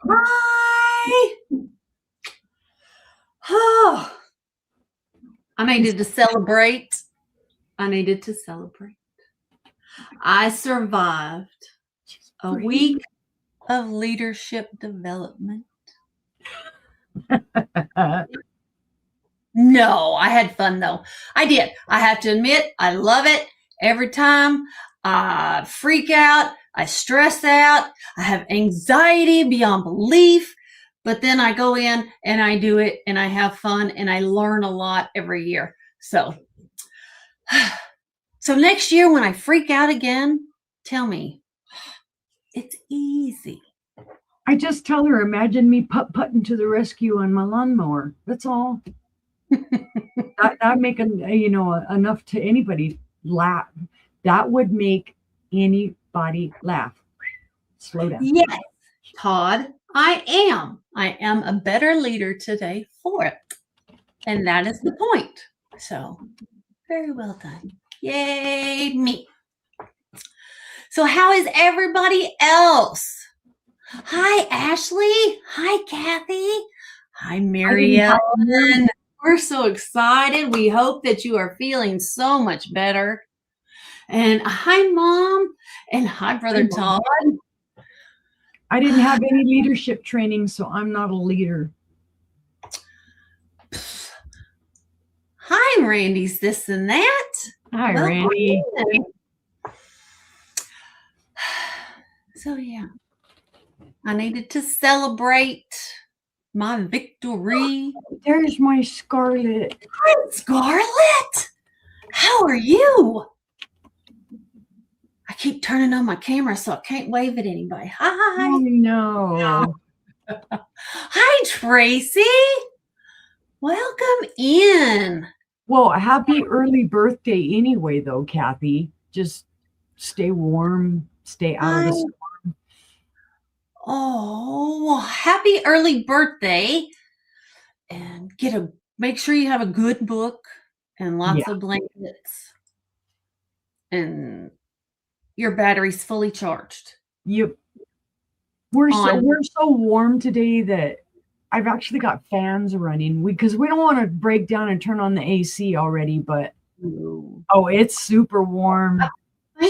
Hi. Oh, I needed to celebrate. I survived a week of leadership development. No, I had fun though. I did. I have to admit, I love it. Every time I freak out, I stress out, I have anxiety beyond belief, but then I go in and I do it and I have fun and I learn a lot every year. So next year when I freak out again, tell me. It's easy. I just tell her, imagine me putting to the rescue on my lawnmower. That's all. that make enough to anybody laugh. That would make anybody laugh. Slow down. Yes, Todd, I am a better leader today for it. And that is the point. So, very well done. Yay, me. So, how is everybody else? Hi, Ashley. Hi, Kathy. Hi, Mary Ellen. We're so excited. We hope that you are feeling so much better. And hi, Mom. And hi, Brother Todd. I didn't have any leadership training, so I'm not a leader. Hi, Randy's this and that. Hi, Randy. So, yeah, I needed to celebrate my victory. There's my Scarlett. Hi, Scarlett. How are you? I keep turning on my camera, so I can't wave at anybody. Hi. Oh, no. Hi, Tracy. Welcome in. Well, happy early birthday anyway, though, Kathy. Just stay warm, stay out of the storm. Oh, happy early birthday. And make sure you have a good book and lots of blankets. And your battery's fully charged. Yep. We're so warm today that I've actually got fans running because we don't want to break down and turn on the AC already, but it's super warm. I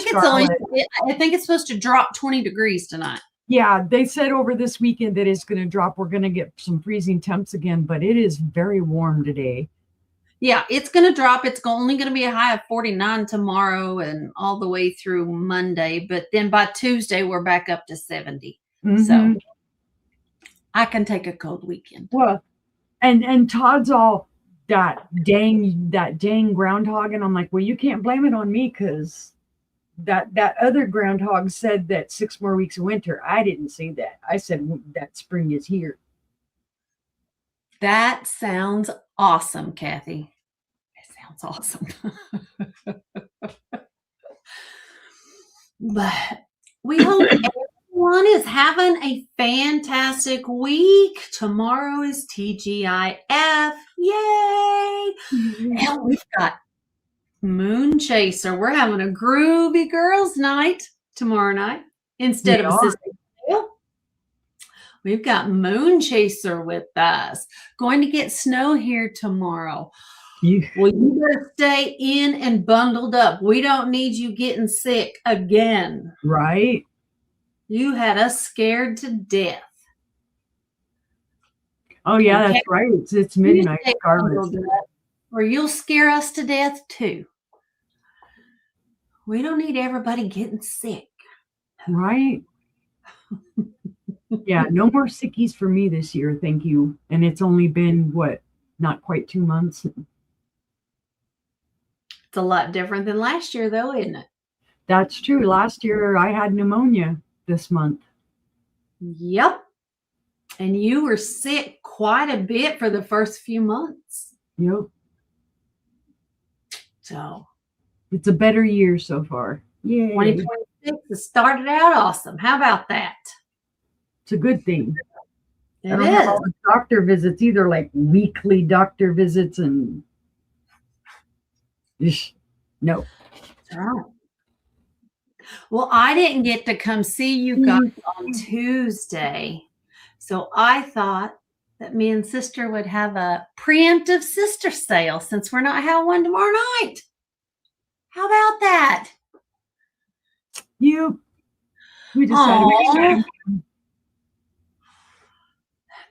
think it's supposed to drop 20 degrees tonight. Yeah, they said over this weekend that it's going to drop. We're going to get some freezing temps again, but it is very warm today. Yeah, it's going to drop. It's only going to be a high of 49 tomorrow and all the way through Monday. But then by Tuesday, we're back up to 70. Mm-hmm. So I can take a cold weekend. Well, and Todd's all that dang groundhog. And I'm like, well, you can't blame it on me because that other groundhog said that 6 more weeks of winter. I didn't say that. I said that spring is here. That sounds awesome, Kathy. It sounds awesome. But we hope everyone is having a fantastic week. Tomorrow is TGIF. Yay! And we've got Moon Chaser. We're having a groovy girls' night tomorrow night instead of Sister. We've got Moon Chaser with us. Going to get snow here tomorrow. Well, you better stay in and bundled up. We don't need you getting sick again. Right. You had us scared to death. Oh, yeah, that's right. It's midnight, Scarlett. Or you'll scare us to death, too. We don't need everybody getting sick. Right. Yeah, no more sickies for me this year, thank you. And it's only been, not quite 2 months. It's a lot different than last year, though, isn't it? That's true. Last year, I had pneumonia this month. Yep. And you were sick quite a bit for the first few months. Yep. So. It's a better year so far. Yay. 2026 has started out awesome. How about that? It's a good thing. It is. All the doctor visits, either like weekly doctor visits and no. That's right. Well, I didn't get to come see you guys on Tuesday. So I thought that me and sister would have a preemptive sister sale since we're not having one tomorrow night. How about that? We decided Aw.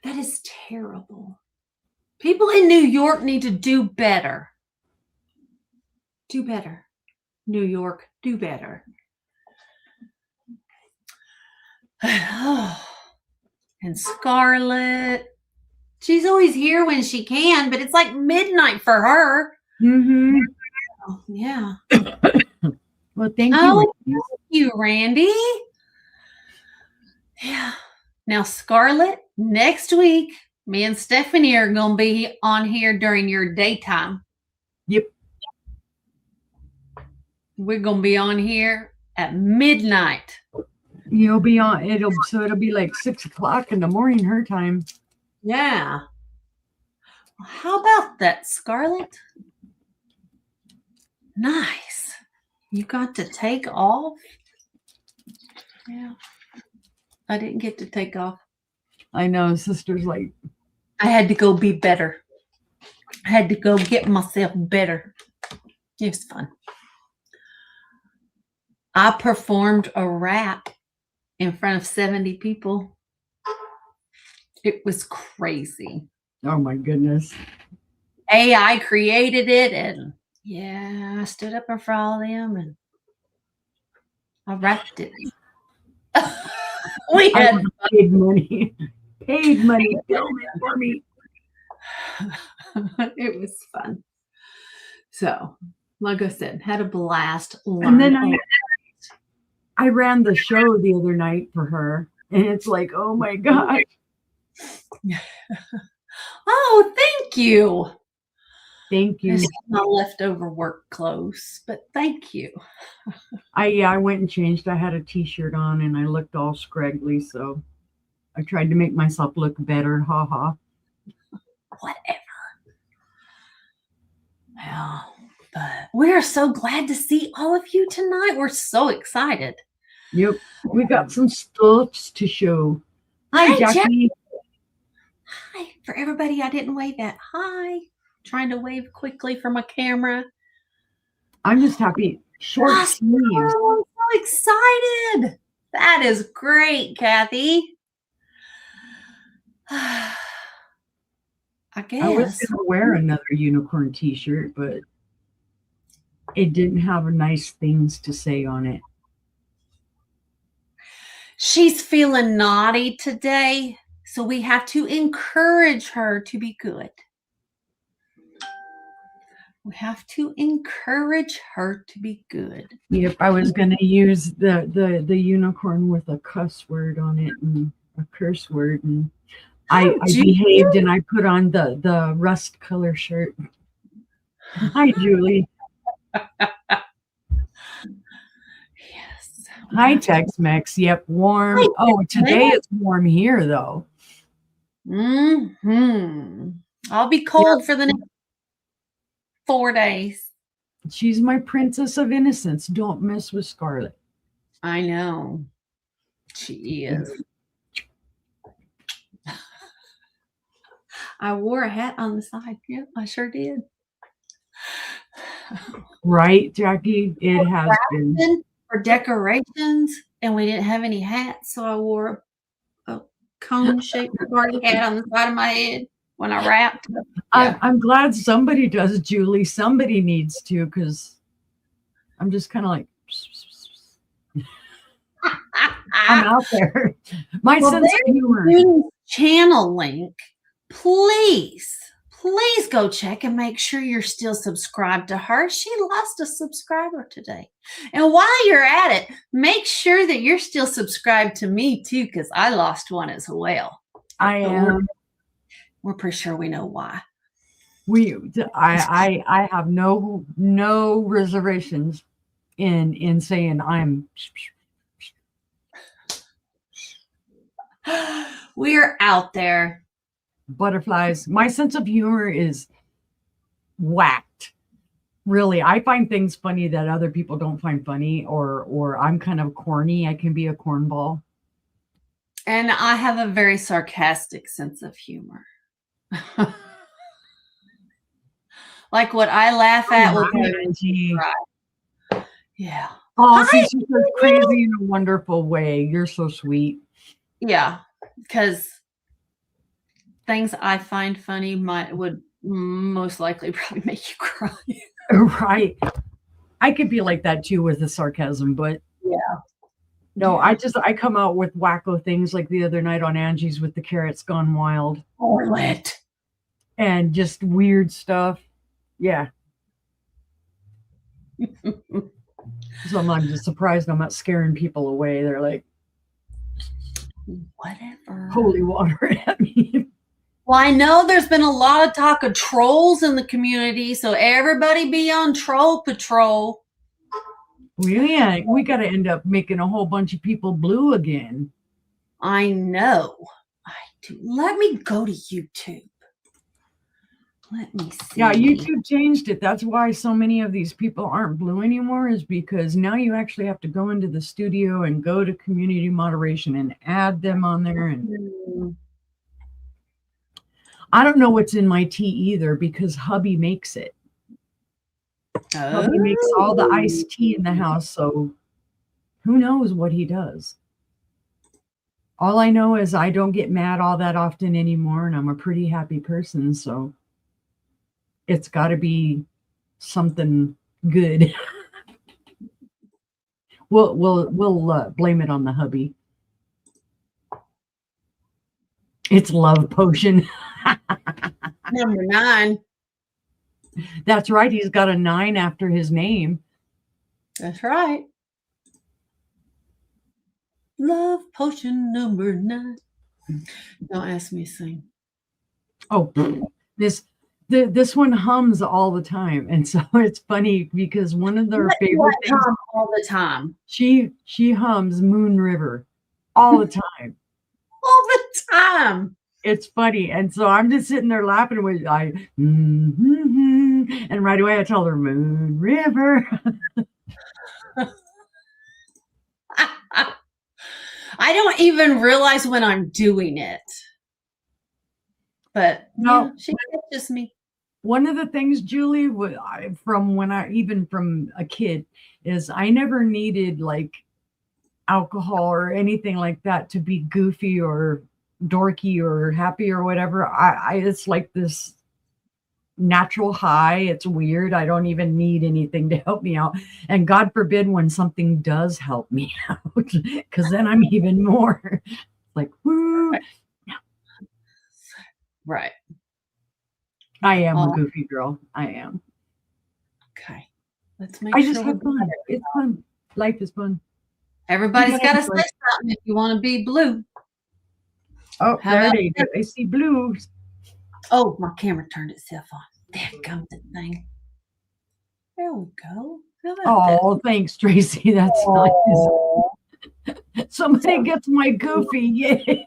That is terrible. People in New York need to do better. Do better. New York, do better. And Scarlett, she's always here when she can, but it's like midnight for her. Mm-hmm. Oh, yeah. Well, thank Oh, you. thank you, Randy. Yeah. Now, Scarlett, next week, me and Stephanie are going to be on here during your daytime. Yep. We're going to be on here at midnight. You'll be on. It'll be like 6 o'clock in the morning her time. Yeah. Well, how about that, Scarlett? Nice. You got to take off. Yeah. I didn't get to take off. I know, sister's like, I had to go be better. I had to go get myself better. It was fun. I performed a rap in front of 70 people. It was crazy. oh my goodness. AI created it, and yeah, I stood up in front of them and I rapped it. We had paid money. Paid money. Film it for me. It was fun. So, like I said, had a blast. And then I ran the show the other night for her, and it's like, oh my god. Oh, thank you. Thank you. There's my leftover work clothes, but thank you. I went and changed. I had a t-shirt on and I looked all scraggly, so I tried to make myself look better. Ha ha. Whatever. Well, but we're so glad to see all of you tonight. We're so excited. Yep. We got some stuff to show. Hi, Jackie. Hi. For everybody I didn't wave at. Hi. Trying to wave quickly for my camera. I'm just happy. Short sleeves. I'm so excited. That is great, Kathy. I guess. I was going to wear another unicorn t-shirt, but it didn't have nice things to say on it. She's feeling naughty today, so we have to encourage her to be good. We have to encourage her to be good. Yep, I was going to use the unicorn with a cuss word on it and a curse word, and I behaved and I put on the rust color shirt. Hi, Julie. Yes. Hi, Tex-Mex. Yep, warm. Hi, oh, today it's warm here, though. I'll be cold for the next 4 days. She's my princess of innocence. Don't mess with Scarlett. I know. She is. I wore a hat on the side. Yeah, I sure did. Right, Jackie? It has been. For decorations, and we didn't have any hats, so I wore a cone-shaped party hat on the side of my head when I wrapped. Yeah. I'm glad somebody does, Julie. Somebody needs to, because I'm just kind of like, I'm out there. My sense of humor. Channel link, please go check and make sure you're still subscribed to her. She lost a subscriber today. And while you're at it, make sure that you're still subscribed to me too, because I lost one as well. I am. We're pretty sure we know why. I have no reservations in saying I'm. We're out there. Butterflies. My sense of humor is whacked. Really, I find things funny that other people don't find funny, or I'm kind of corny. I can be a cornball. And I have a very sarcastic sense of humor. Like what I laugh at will Hi, Angie. cry. Yeah. Oh, Hi, she's just crazy in a wonderful way. You're so sweet. Yeah, because things I find funny would most likely probably make you cry. Right. I could be like that too with the sarcasm, but Yeah. no, Yeah. I come out with wacko things like the other night on Angie's with the Carrots Gone Wild Orlet. and just weird stuff. Yeah. So I'm just surprised I'm not scaring people away. They're like, Whatever. holy water at me. Well, I know there's been a lot of talk of trolls in the community, so everybody be on troll patrol. Yeah, we got to end up making a whole bunch of people blue again. I know. I do. Let me go to YouTube. Let me see. Yeah, YouTube changed it. That's why so many of these people aren't blue anymore, is because now you actually have to go into the studio and go to community moderation and add them on there. And I don't know what's in my tea either, because hubby makes it. Hubby makes all the iced tea in the house, so who knows what he does. All I know is I don't get mad all that often anymore, and I'm a pretty happy person, so it's got to be something good. We'll blame it on the hubby. It's love potion. Number 9. That's right. He's got a 9 after his name. That's right. Love potion number 9. Don't ask me to sing. Oh, this one hums all the time, and so it's funny because one of their favorite things all the time. She hums Moon River all the time. All the time. It's funny, and so I'm just sitting there laughing with and right away I tell her Moon River. I don't even realize when I'm doing it. But no, yeah, she catches me. One of the things, Julie, from a kid, is I never needed like alcohol or anything like that to be goofy or dorky or happy or whatever. It's like this natural high. It's weird. I don't even need anything to help me out. And God forbid when something does help me out, because then I'm even more like, woo. Right. I am a goofy girl. I am. Okay. Let's make sure. Just have fun. It's fun. Life is fun. Everybody's got to say something if you want to be blue. Oh, there they go. I see blues. Oh, my camera turned itself on. There comes the thing. There we go. Oh, thanks, Tracy. That's nice. Somebody gets my goofy. Yeah.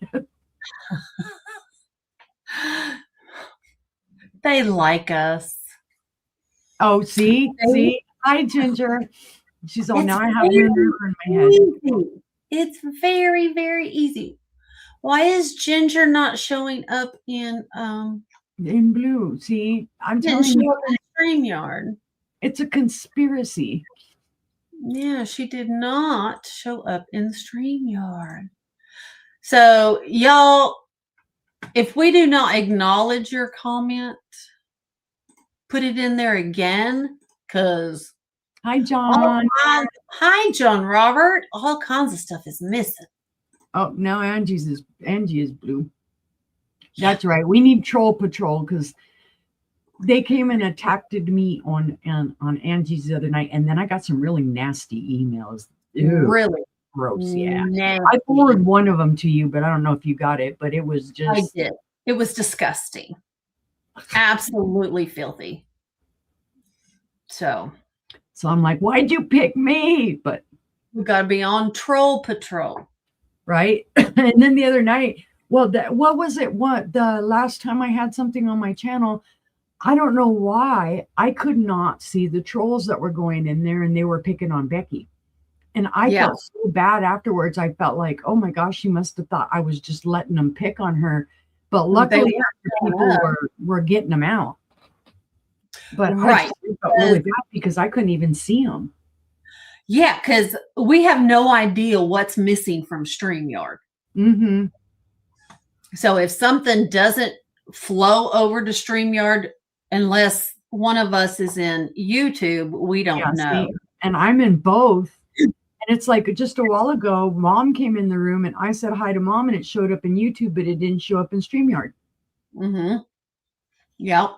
They like us. Oh, see? Hi, Ginger. She's all, now I have Moon River in my head. It's very, very easy. Why is Ginger not showing up in blue? See, I'm telling you, in StreamYard. It's a conspiracy. Yeah, she did not show up in StreamYard. So, y'all, if we do not acknowledge your comment, put it in there again, because hi, John. Hi, John Robert. All kinds of stuff is missing. Oh, now Angie is blue. That's right. We need Troll Patrol because they came and attacked me on Angie's the other night, and then I got some really nasty emails. Ew, really gross. Yeah, nasty. I forwarded one of them to you, but I don't know if you got it. But it was just. I did. It was disgusting. Absolutely filthy. So I'm like, why'd you pick me? But we got to be on Troll Patrol. Right. And then the other night, what was it? The last time I had something on my channel, I don't know why I could not see the trolls that were going in there, and they were picking on Becky. And I felt so bad afterwards. I felt like, oh my gosh, she must have thought I was just letting them pick on her. But luckily, people were getting them out. But I felt really bad because I couldn't even see them. Yeah, because we have no idea what's missing from StreamYard. Mm-hmm. So if something doesn't flow over to StreamYard, unless one of us is in YouTube, we don't know. See, and I'm in both. And it's like just a while ago, Mom came in the room and I said hi to Mom and it showed up in YouTube, but it didn't show up in StreamYard. Mm-hmm. Yep.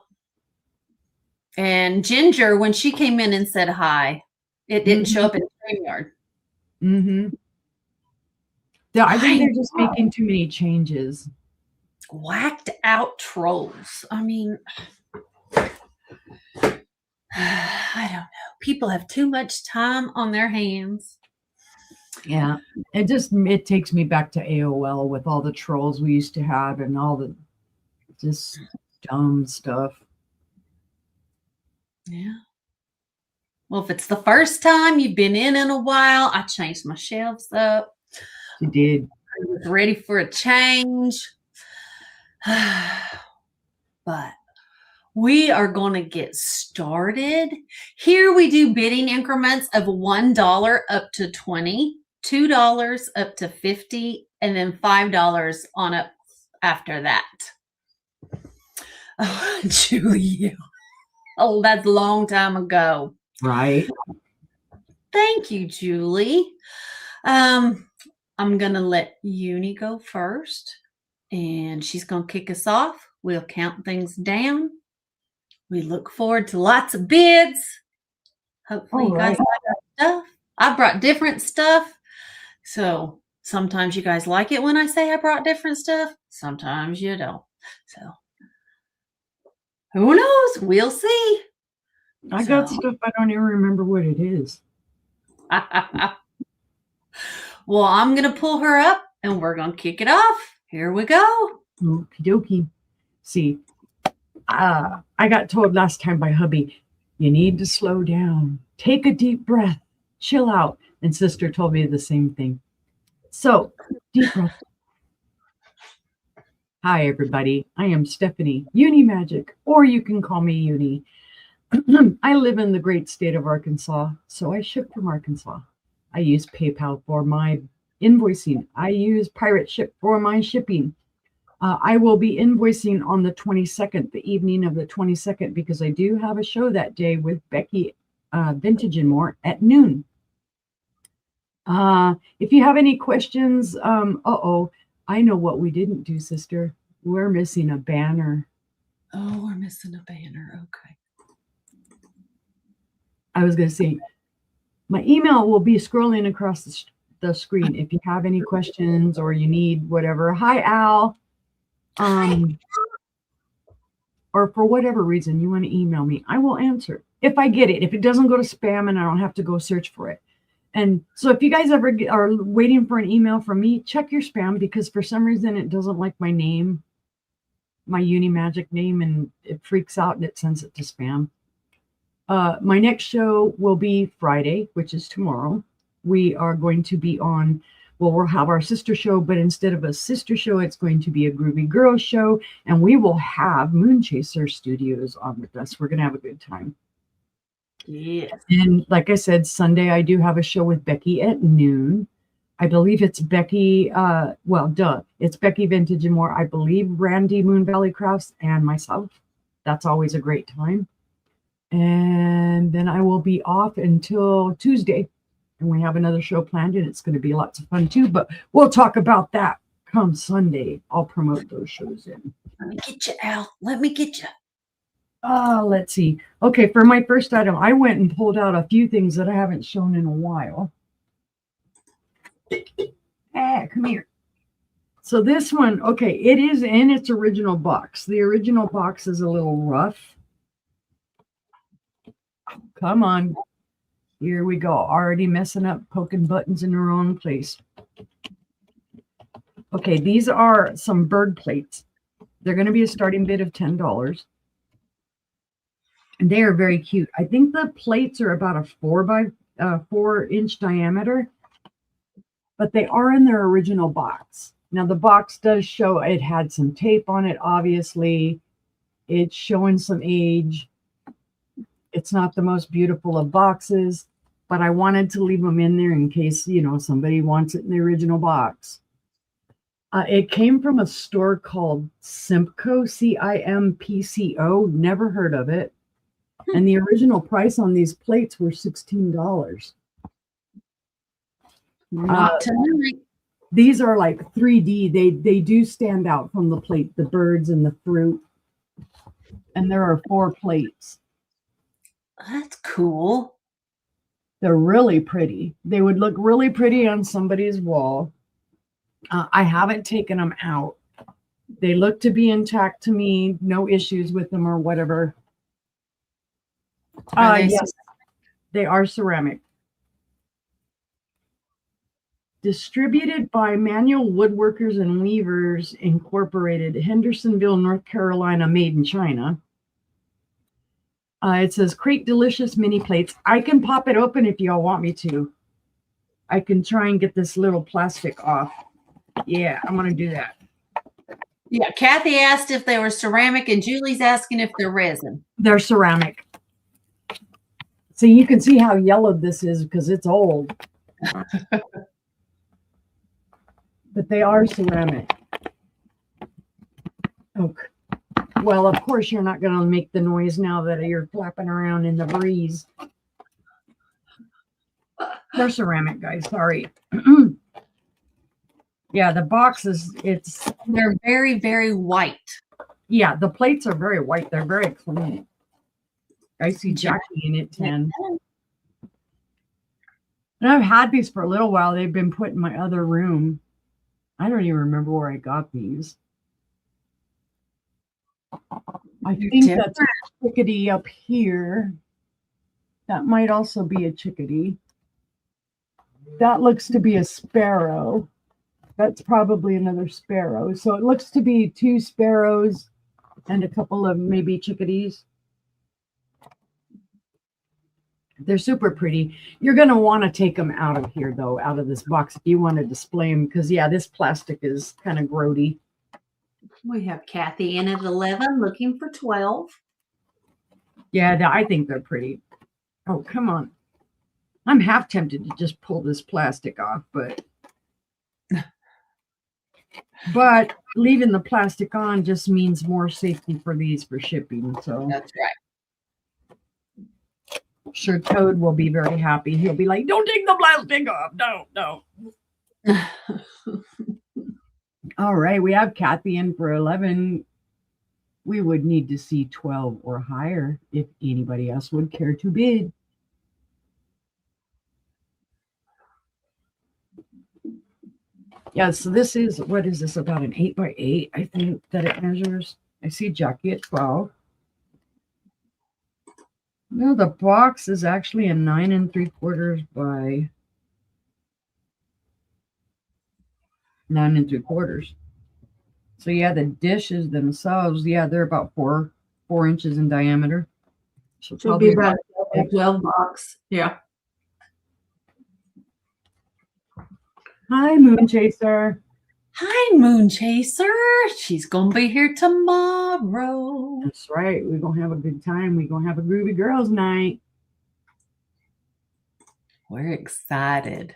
And Ginger, when she came in and said hi, it didn't show up in StreamYard. Mm-hmm. Yeah, I think they're just making too many changes. Whacked out trolls. I mean, I don't know. People have too much time on their hands. Yeah, it takes me back to AOL with all the trolls we used to have and all the just dumb stuff. Yeah. Well, if it's the first time you've been in a while, I changed my shelves up. You did. I was ready for a change. But we are going to get started. Here we do bidding increments of $1 up to 20, $2 up to 50, and then $5 on up after that. Oh, Julie. Oh, that's a long time ago. Right. Thank you, Julie. I'm going to let Uni go first, and she's going to kick us off. We'll count things down. We look forward to lots of bids. Hopefully you guys like our stuff. I brought different stuff. So sometimes you guys like it when I say I brought different stuff. Sometimes you don't. So who knows? We'll see. I got stuff I don't even remember what it is. Well, I'm going to pull her up and we're going to kick it off. Here we go. Okie dokie. See, I got told last time by hubby, you need to slow down, take a deep breath, chill out. And sister told me the same thing. So, deep breath. Hi, everybody. I am Stephanie, Uni Magic, or you can call me Uni. I live in the great state of Arkansas, so I ship from Arkansas. I use PayPal for my invoicing. I use Pirate Ship for my shipping. I will be invoicing on the 22nd, the evening of the 22nd, because I do have a show that day with Becky Vintage and More at noon. If you have any questions, I know what we didn't do, sister. We're missing a banner. Oh, we're missing a banner. Okay. I was going to say, my email will be scrolling across the screen. If you have any questions or you need whatever. Hi, Al. Or for whatever reason you want to email me, I will answer if I get it. If it doesn't go to spam and I don't have to go search for it. And so if you guys ever are waiting for an email from me, check your spam, because for some reason it doesn't like my name, my Uni Magic name, and it freaks out and it sends it to spam. My next show will be Friday, which is tomorrow. We are going to be on, well, we'll have our sister show, but instead of a sister show, it's going to be a Groovy Girls show, and we will have Moonchaser Studios on with us. We're going to have a good time. Yes. And like I said, Sunday I do have a show with Becky at noon. I believe it's Becky, it's Becky Vintage and More. I believe Randy Moon Valley Crafts and myself. That's always a great time. And then I will be off until Tuesday. And we have another show planned, and it's going to be lots of fun too. But we'll talk about that come Sunday. I'll promote those shows in. Let me get you, Al. Let me get you. Let's see. Okay, for my first item, I went and pulled out a few things that I haven't shown in a while. Come here. So this one, okay, it is in its original box. The original box is a little rough. Come on. Here we go. Already messing up, poking buttons in the wrong place. Okay, these are some bird plates. They're going to be a starting bid of $10. And they are very cute. I think the plates are about a 4 by 4 inch diameter. but they are in their original box. Now, the box does show it had some tape on it, obviously. It's showing some age. It's not the most beautiful of boxes, but I wanted to leave them in there in case, somebody wants it in the original box. It came from a store called Simpco, Cimpco. Never heard of it. And the original price on these plates were $16. Not tonight. These are like 3D. They do stand out from the plate, the birds and the fruit. And there are 4 plates. That's cool. They're really pretty. They would look really pretty on somebody's wall. I haven't taken them out. They look to be intact to me. No issues with them or whatever. Yes, they are ceramic. Distributed by Manual Woodworkers and Weavers Incorporated, Hendersonville, North Carolina, made in China. It says, "Create delicious mini plates." I can pop it open if y'all want me to. I can try and get this little plastic off. Yeah, I'm going to do that. Yeah, Kathy asked if they were ceramic, and Julie's asking if they're resin. They're ceramic. So you can see how yellowed this is because it's old. But they are ceramic. Okay. Well, of course, you're not going to make the noise now that you're flapping around in the breeze. They're ceramic, guys. Sorry. Yeah, the boxes, they're very, very white. Yeah, the plates are very white. They're very clean. I see Jackie in it 10. And I've had these for a little while. They've been put in my other room. I don't even remember where I got these. I think that's a chickadee up here. That might also be a chickadee. That looks to be a sparrow. That's probably another sparrow. So it looks to be 2 sparrows and a couple of maybe chickadees. They're super pretty. You're going to want to take them out of here, though, out of this box if you want to display them, because, yeah, this plastic is kind of grody. We have Kathy in at 11, looking for 12. Yeah, I think they're pretty. Oh, come on. I'm half tempted to just pull this plastic off, but leaving the plastic on just means more safety for these for shipping. So that's right. Sure, Toad will be very happy. He'll be like, "Don't take the plastic off. No." All right, we have Kathy in for 11. We would need to see 12 or higher if anybody else would care to bid. Yeah, so this is, what is this, about an 8x8, I think, that it measures. I see Jackie at 12. No, the box is actually a 9 3/4 by 9 3/4. So yeah, the dishes themselves, yeah, they're about 4 inches in diameter. So it'll be about a 12 box. Yeah. Hi, Moon Chaser. Hi, Moon Chaser. She's going to be here tomorrow. That's right. We're going to have a good time. We're going to have a groovy girls' night. We're excited.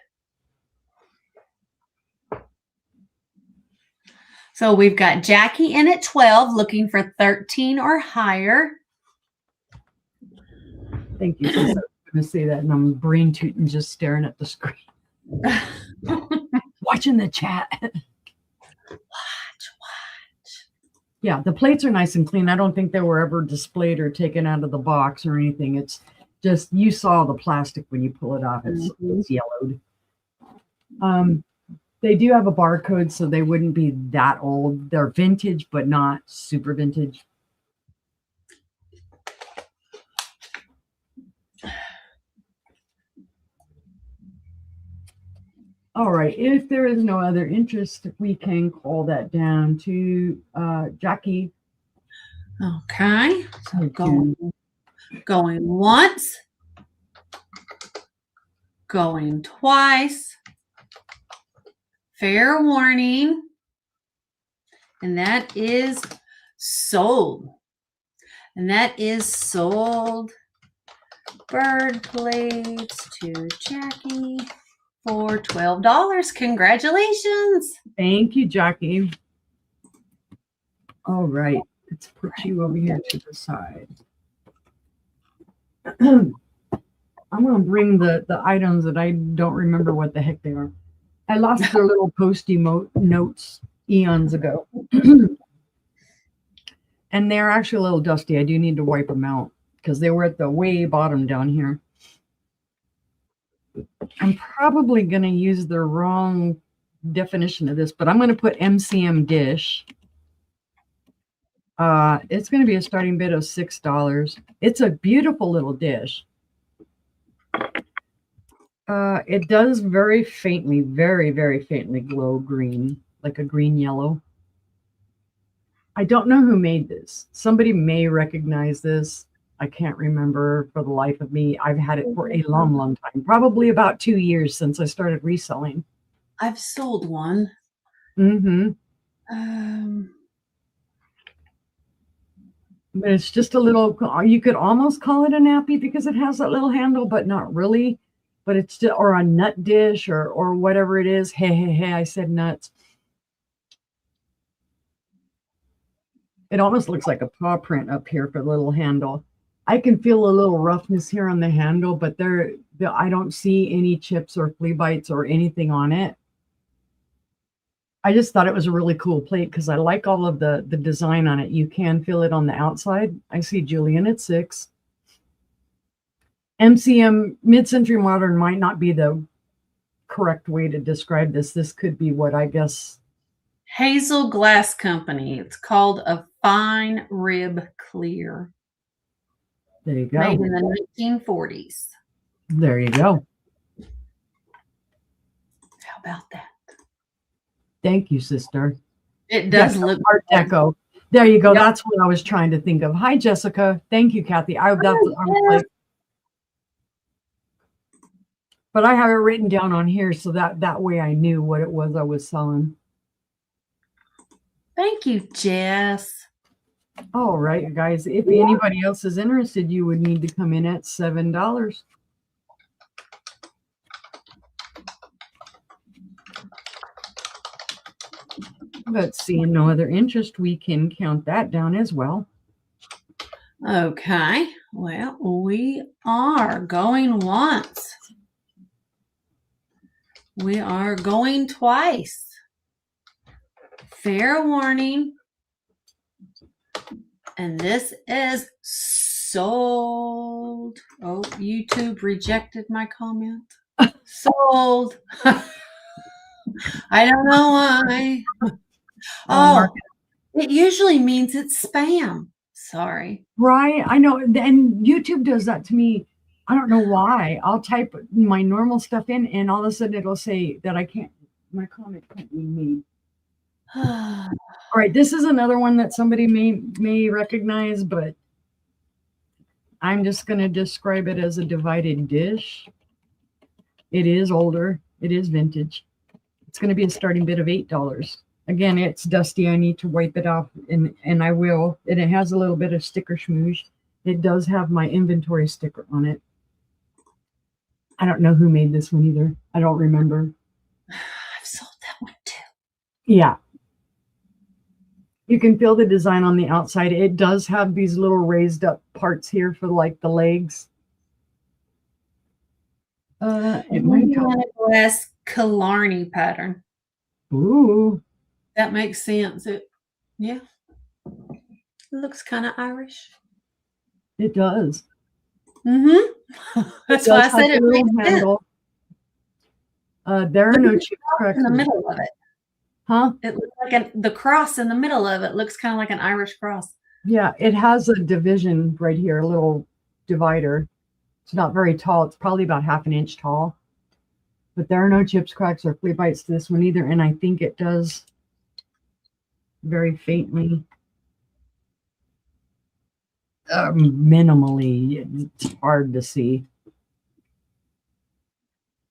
So we've got Jackie in at 12, looking for 13 or higher. Thank you. I'm going to say that, and I'm brain tooting, just staring at the screen. Watching the chat. Watch. Yeah, the plates are nice and clean. I don't think they were ever displayed or taken out of the box or anything. It's just, you saw the plastic when you pull it off. It's yellowed. They do have a barcode, so they wouldn't be that old. They're vintage, but not super vintage. All right, if there is no other interest, we can call that down to Jackie. Okay, so going once, going twice, Fair warning. And that is sold. And that is sold. Bird plates to Jackie for $12. Congratulations. Thank you, Jackie. All right. Let's put you over here to the side. I'm going to bring the items that I don't remember what the heck they are. I lost their little post-it notes eons ago. And they're actually a little dusty. I do need to wipe them out because they were at the way bottom down here. I'm probably going to use the wrong definition of this, but I'm going to put MCM dish. It's going to be a starting bid of $6. It's a beautiful little dish. It does very faintly, very, very faintly glow green, like a green yellow. I don't know who made this. Somebody may recognize this. I can't remember for the life of me. I've had it for a long, long time, probably about 2 years since I started reselling. I've sold one. Mm-hmm. But it's just a little, you could almost call it a nappy because it has that little handle, but not really. But it's still, or a nut dish or whatever it is. Hey, I said nuts. It almost looks like a paw print up here for the little handle. I can feel a little roughness here on the handle, but I don't see any chips or flea bites or anything on it. I just thought it was a really cool plate because I like all of the design on it. You can feel it on the outside. I see Julian at 6. MCM, mid-century modern, might not be the correct way to describe this. This could be what I guess. Hazel Glass Company. It's called a fine rib clear. There you go. Made in the 1940s. There you go. How about that? Thank you, sister. It does look Art Deco. There you go. Yep. That's what I was trying to think of. Hi, Jessica. Thank you, Kathy. But I have it written down on here so that way I knew what it was I was selling. Thank you, Jess. All right, guys. If anybody else is interested, you would need to come in at $7. But seeing no other interest, we can count that down as well. Okay. Well, we are going once. We are going twice. Fair warning. And this is sold. Oh, YouTube rejected my comment. Sold. I don't know why. Oh, it usually means it's spam. Sorry. Right. I know. And YouTube does that to me. I don't know why. I'll type my normal stuff in and all of a sudden it'll say that my comment can't be made. All right. This is another one that somebody may recognize, but I'm just going to describe it as a divided dish. It is older. It is vintage. It's going to be a starting bid of $8. Again, it's dusty. I need to wipe it off, and I will. And it has a little bit of sticker schmooze. It does have my inventory sticker on it. I don't know who made this one either. I don't remember. I've sold that one too. Yeah. You can feel the design on the outside. It does have these little raised up parts here for like the legs. It might have a glass Killarney pattern. Ooh. That makes sense. Yeah. It looks kind of Irish. It does. Mm-hmm. That's why I said it makes sense. There are no chips cracks in the middle of it. Huh? It looks like the cross in the middle of it looks kind of like an Irish cross. Yeah, it has a division right here, a little divider. It's not very tall. It's probably about ½ an inch tall. But there are no chips, cracks, or flea bites to this one either. And I think it does very faintly, minimally. It's hard to see.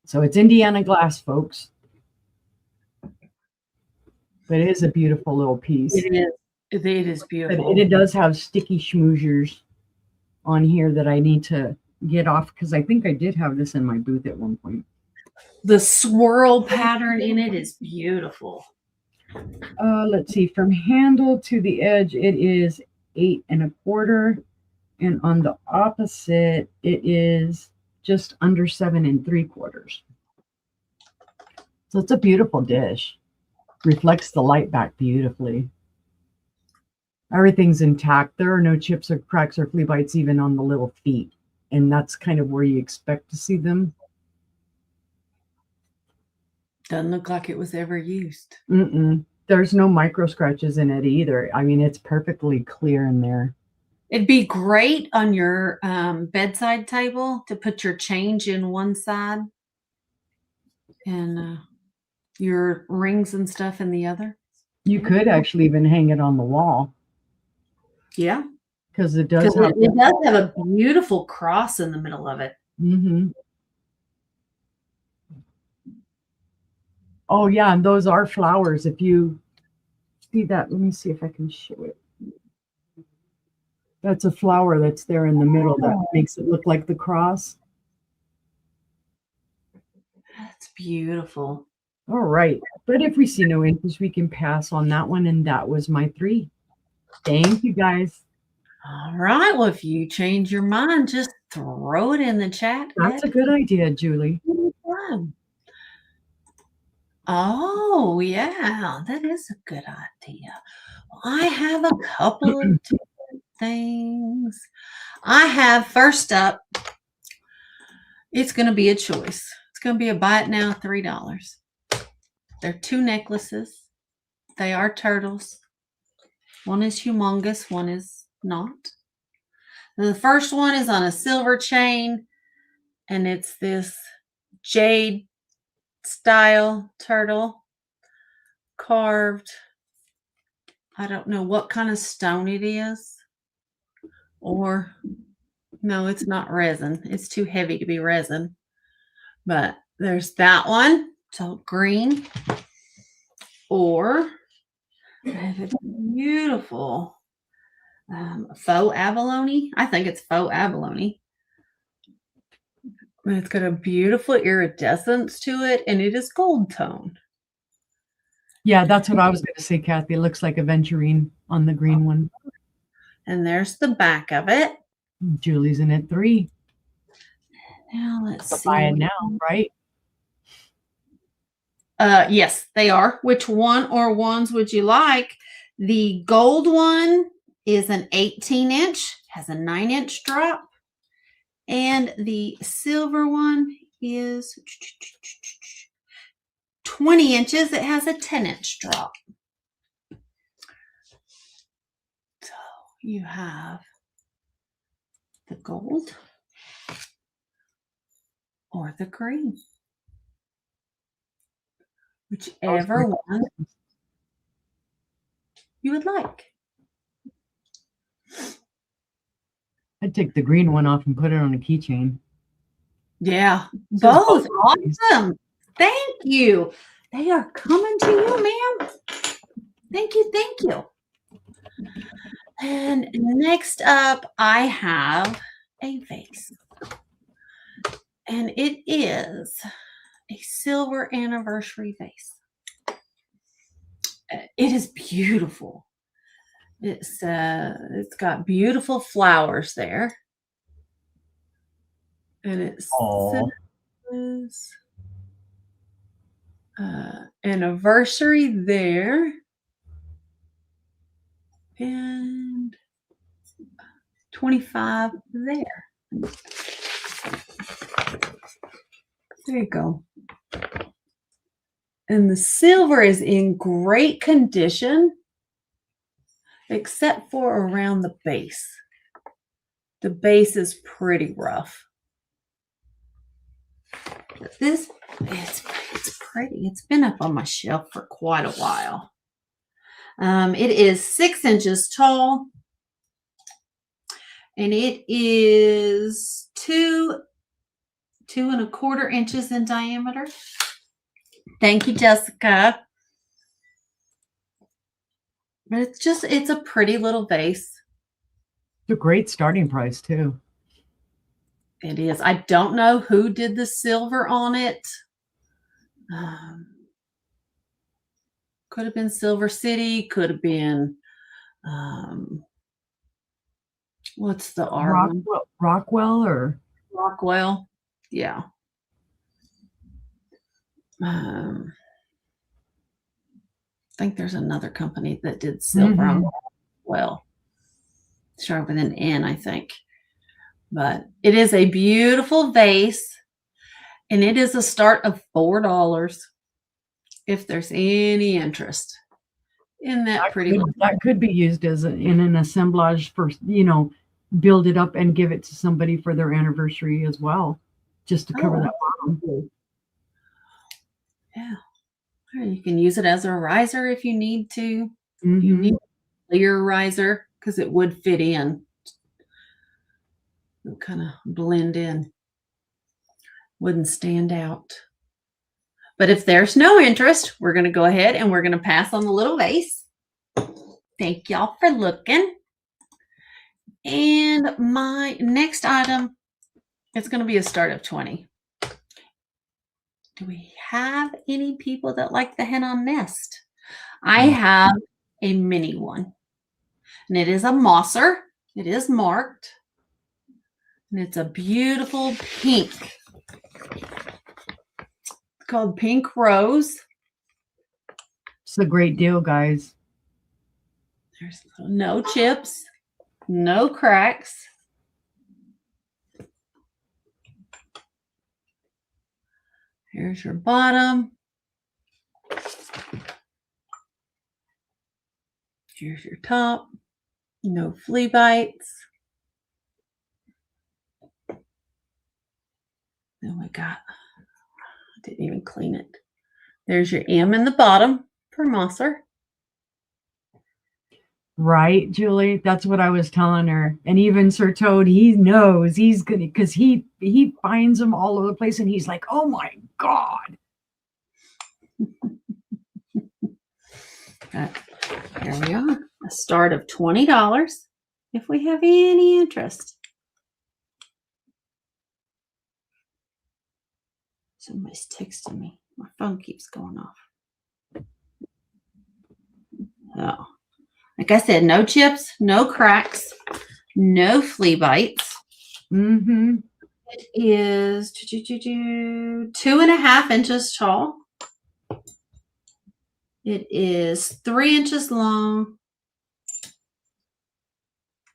So it's Indiana glass, folks. But it is a beautiful little piece. It is. It is But beautiful. it does have sticky schmoozers on here that I need to get off because I think I did have this in my booth at one point. The swirl pattern in it is beautiful. Let's see, from handle to the edge, it is 8 1/4, and on the opposite, it is just under 7 3/4. So it's a beautiful dish. Reflects the light back beautifully. Everything's intact. There are no chips or cracks or flea bites even on the little feet, and that's kind of where you expect to see them. Doesn't look like it was ever used. There's no micro scratches in it either. I mean, it's perfectly clear in there. It'd be great on your bedside table to put your change in one side and your rings and stuff in the other. You could actually even hang it on the wall. Yeah. Because it does have a beautiful cross in the middle of it. Oh, yeah, and those are flowers. If you see that, let me see if I can show it. That's a flower that's there in the middle that makes it look like the cross. That's beautiful. All right. But if we see no interest, we can pass on that one. And that was my 3. Thank you, guys. All right. Well, if you change your mind, just throw it in the chat. That's a good idea, Julie. Oh, yeah. That is a good idea. Well, I have a couple of different things. I have, first up, it's going to be a choice. It's going to be a buy it now, $3. They're 2 necklaces. They are turtles. One is humongous, one is not. And the first one is on a silver chain, and it's this jade style turtle carved. I don't know what kind of stone it is. Or, no, it's not resin. It's too heavy to be resin. But there's that one. So green. Or it's beautiful faux abalone. I think it's faux abalone. And it's got a beautiful iridescence to it, and it is gold tone. Yeah, that's what I was going to say, Kathy. It looks like aventurine on the green one. And there's the back of it. Julie's in at 3. Now let's see. Buy it now, right? Yes, they are. Which one or ones would you like? The gold one is an 18-inch, has a 9-inch drop. And the silver one is 20 inches. It has a 10-inch drop. So you have the gold or the green. Whichever one you would like. I'd take the green one off and put it on a keychain. Yeah, both. Awesome. Thank you. They are coming to you, ma'am. Thank you. Thank you. And next up, I have a vase. And it is a silver anniversary vase. It is beautiful. It's got beautiful flowers there. And it says anniversary there. And 25 there. There you go. And the silver is in great condition, except for around the base. The base is pretty rough. But this, it's pretty. It's been up on my shelf for quite a while. It is 6 inches tall. And it is 2 1/4 inches in diameter. Thank you, Jessica. But it's a pretty little vase. It's a great starting price too. It is. I don't know who did the silver on it. Could have been Silver City, could have been what's the R one? Rockwell or Rockwell. Yeah. I think there's another company that did silver on well. Start with an N, I think. But it is a beautiful vase, and it is a start of $4 if there's any interest in that pretty. That could be used as in an assemblage for, build it up and give it to somebody for their anniversary as well, just to cover that bottom. Yeah. Or you can use it as a riser if you need to. Mm-hmm. You need a clear riser because it would fit in. It would kind of blend in. Wouldn't stand out. But if there's no interest, we're going to go ahead and we're going to pass on the little vase. Thank y'all for looking. And my next item is going to be a start of 20. Do we have any people that like the hen on nest? I have a mini one. And it is a mosser. It is marked. And it's a beautiful pink. It's called Pink Rose. It's a great deal, guys. There's no chips, no cracks. Here's your bottom. Here's your top. No flea bites. Then we got, I didn't even clean it. There's your M in the bottom for mosser. Right, Julie? That's what I was telling her. And even Sir Toad, he knows he's gonna, because he finds them all over the place, and he's like, "Oh my God!" Here we are. A start of $20 if we have any interest. Somebody's texting me. My phone keeps going off. Oh. Like I said, no chips, no cracks, no flea bites. Mm-hmm. It is 2.5 inches tall. It is 3 inches long.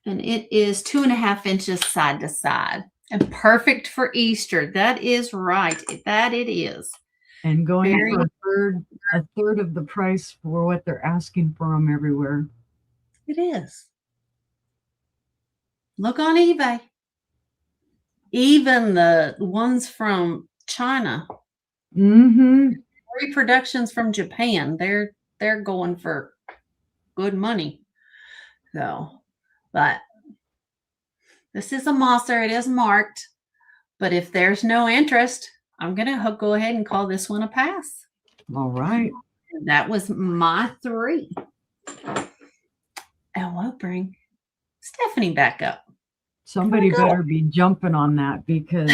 And it is 2.5 inches side to side. And perfect for Easter. That is right. That it is. And going for a third of the price for what they're asking for them everywhere. It is. Look on eBay. Even the ones from China. Mm-hmm. Reproductions from Japan. They're going for good money. So, but this is a mosser. It is marked. But if there's no interest, I'm going to go ahead and call this one a pass. All right. That was my 3. And we'll bring Stephanie back up. Somebody better be jumping on that, because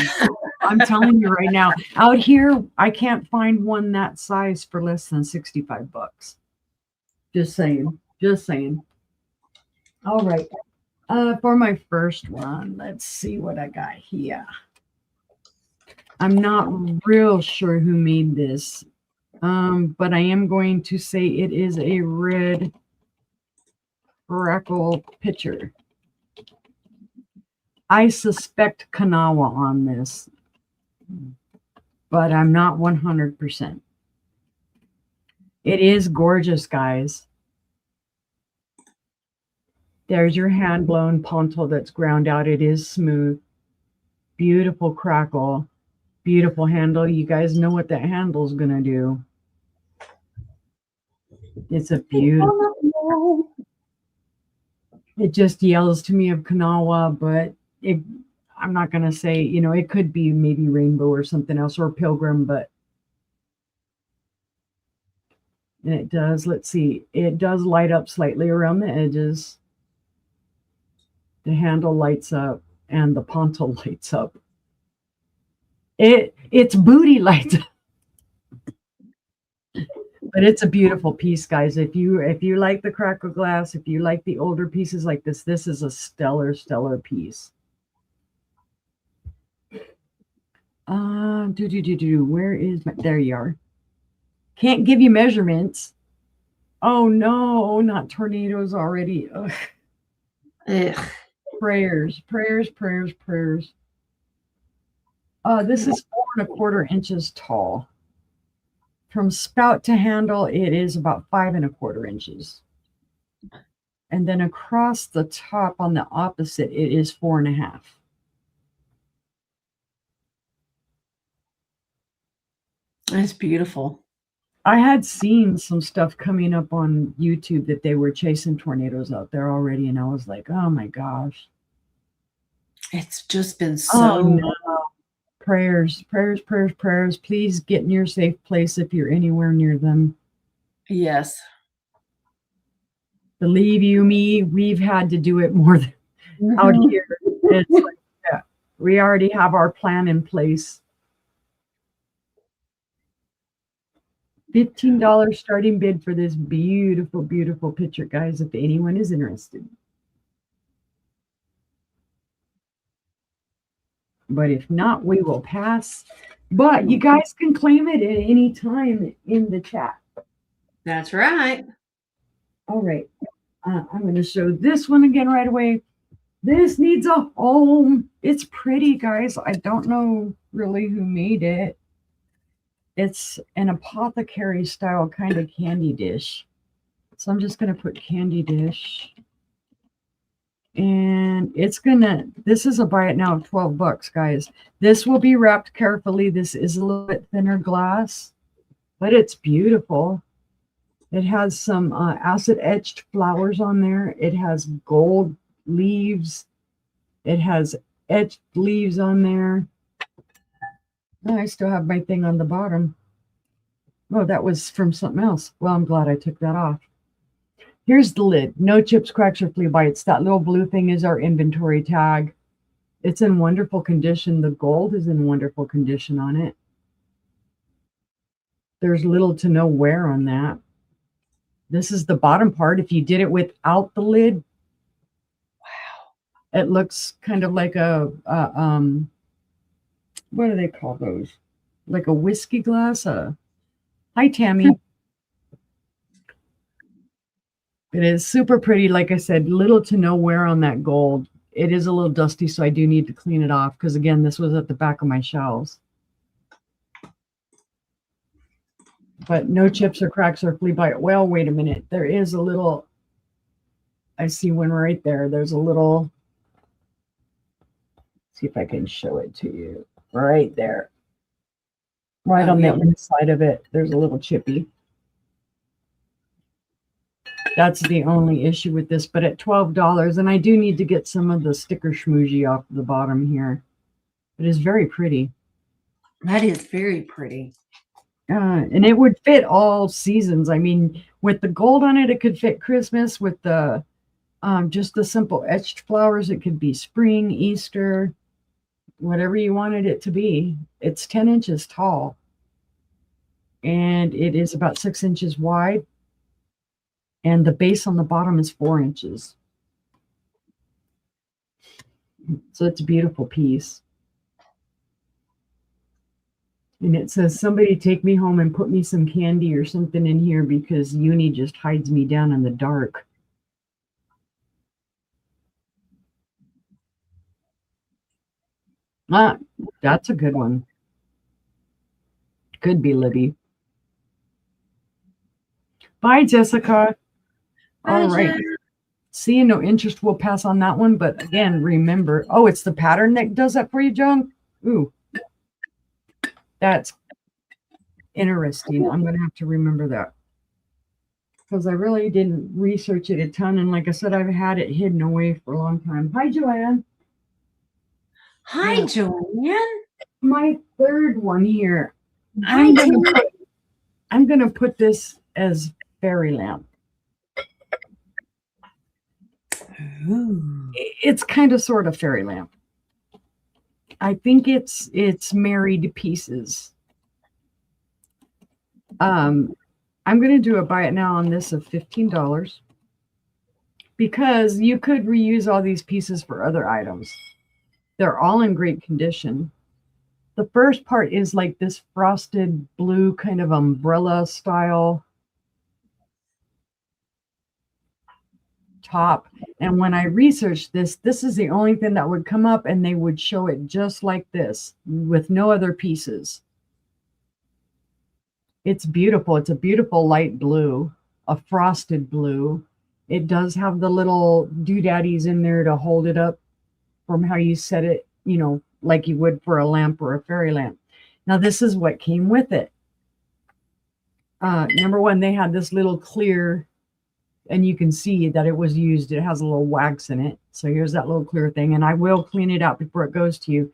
I'm telling you right now, out here, I can't find one that size for less than $65. Just saying. Just saying. All right. For my first one, let's see what I got here. I'm not real sure who made this, but I am going to say it is a red crackle pitcher. I suspect Kanawha on this, but I'm not 100%. It is gorgeous, guys. There's your hand-blown ponto that's ground out. It is smooth. Beautiful crackle. Beautiful handle. You guys know what that handle's going to do. It's a beautiful. It just yells to me of Kanawha, but I'm not going to say, it could be maybe rainbow or something else, or pilgrim, but And it does, let's see, it does light up slightly around the edges. The handle lights up and the pontil lights up. Its booty lights up. But it's a beautiful piece, guys. If you like the crackle glass, if you like the older pieces like this is a stellar piece. Where is my, there you are. Can't give you measurements. Oh no, not tornadoes already. Ugh. Ugh. Prayers. This is 4¼ inches tall. From spout to handle, it is about 5¼ inches. And then across the top on the opposite, it is 4½. That's beautiful. I had seen some stuff coming up on YouTube that they were chasing tornadoes out there already, and I was like, oh my gosh. It's just been so. Oh no. Prayers. Please get in your safe place if you're anywhere near them. Yes. Believe you me, we've had to do it more than out here. It's like, yeah, we already have our plan in place. $15 starting bid for this beautiful picture, guys, if anyone is interested. But if not, we will pass. But you guys can claim it at any time in the chat. That's right. All right. I'm going to show this one again right away. This needs a home. It's pretty, guys. I don't know really who made it. It's an apothecary style kind of candy dish. So I'm just going to put candy dish. And it's going to, this is a buy it now of $12, guys. This will be wrapped carefully. This is a little bit thinner glass, but it's beautiful. It has some acid etched flowers on there. It has gold leaves. It has etched leaves on there. I still have my thing on the bottom. Oh, that was from something else. Well, I'm glad I took that off. Here's the lid. No chips, cracks, or flea bites. That little blue thing is our inventory tag. It's in wonderful condition. The gold is in wonderful condition on it. There's little to no wear on that. This is the bottom part. If you did it without the lid, wow, it looks kind of like a what do they call those? Like a whiskey glass? Hi, Tammy. It is super pretty. Like I said, little to no wear on that gold. It is a little dusty, so I do need to clean it off because, again, this was at the back of my shelves. But no chips or cracks or flea bite. Well, wait a minute. There is a little, I see one right there. There's a little, see if I can show it to you. Right there. Right on the inside of it, there's a little chippy. That's the only issue with this, but at $12, and I do need to get some of the sticker schmoozy off the bottom here. It is very pretty. That is very pretty. And it would fit all seasons. I mean, with the gold on it, it could fit Christmas. With the just the simple etched flowers, it could be spring, Easter, whatever you wanted it to be. It's 10 inches tall, and it is about 6 inches wide. And the base on the bottom is 4 inches. So it's a beautiful piece. And it says, somebody take me home and put me some candy or something in here because uni just hides me down in the dark. That's a good one. Could be Libby. Bye, Jessica. All right. Seeing no interest, we'll pass on that one. But again, remember, oh, it's the pattern that does that for you, John? Ooh. That's interesting. I'm going to have to remember that because I really didn't research it a ton. And like I said, I've had it hidden away for a long time. Hi, Joanne. Hi, Joanne. My third one here. I'm going to put this as fairy lamp. Ooh. It's kind of sort of fairy lamp. I think it's married pieces. I'm going to do a buy it now on this of $15 because you could reuse all these pieces for other items. They're all in great condition. The first part is like this frosted blue kind of umbrella style top. And when I researched this, this is the only thing that would come up, and they would show it just like this with no other pieces. It's beautiful. It's a beautiful light blue, a frosted blue. It does have the little doodaddies in there to hold it up from how you set it, you know, like you would for a lamp or a fairy lamp. Now, this is what came with it. Number one, they had this little clear, and you can see that it was used. It has a little wax in it. So here's that little clear thing, and I will clean it out before it goes to you.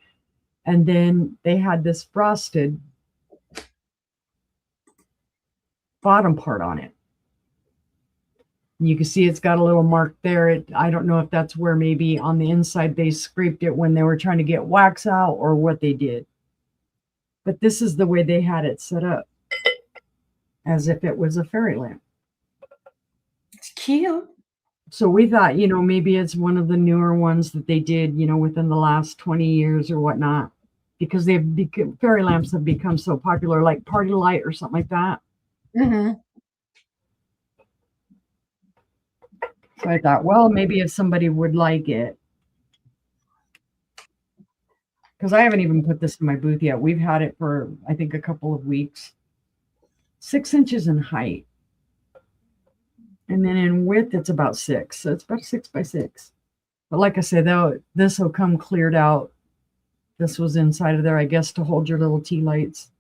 And then they had this frosted bottom part on it. You can see it's got a little mark there. I don't know if that's where maybe on the inside they scraped it when they were trying to get wax out or what they did. But this is the way they had it set up, as if it was a fairy lamp. It's cute. So we thought, you know, maybe it's one of the newer ones that they did, you know, within the last 20 years or whatnot, because fairy lamps have become so popular, like Party Light or something like that. Mm-hmm. So I thought, well, maybe if somebody would like it, because I haven't even put this in my booth yet. We've had it for, I think, a couple of weeks. 6 inches in height. And then in width, it's about 6. So it's about 6 by 6. But like I said, though, this will come cleared out. This was inside of there, I guess, to hold your little tea lights.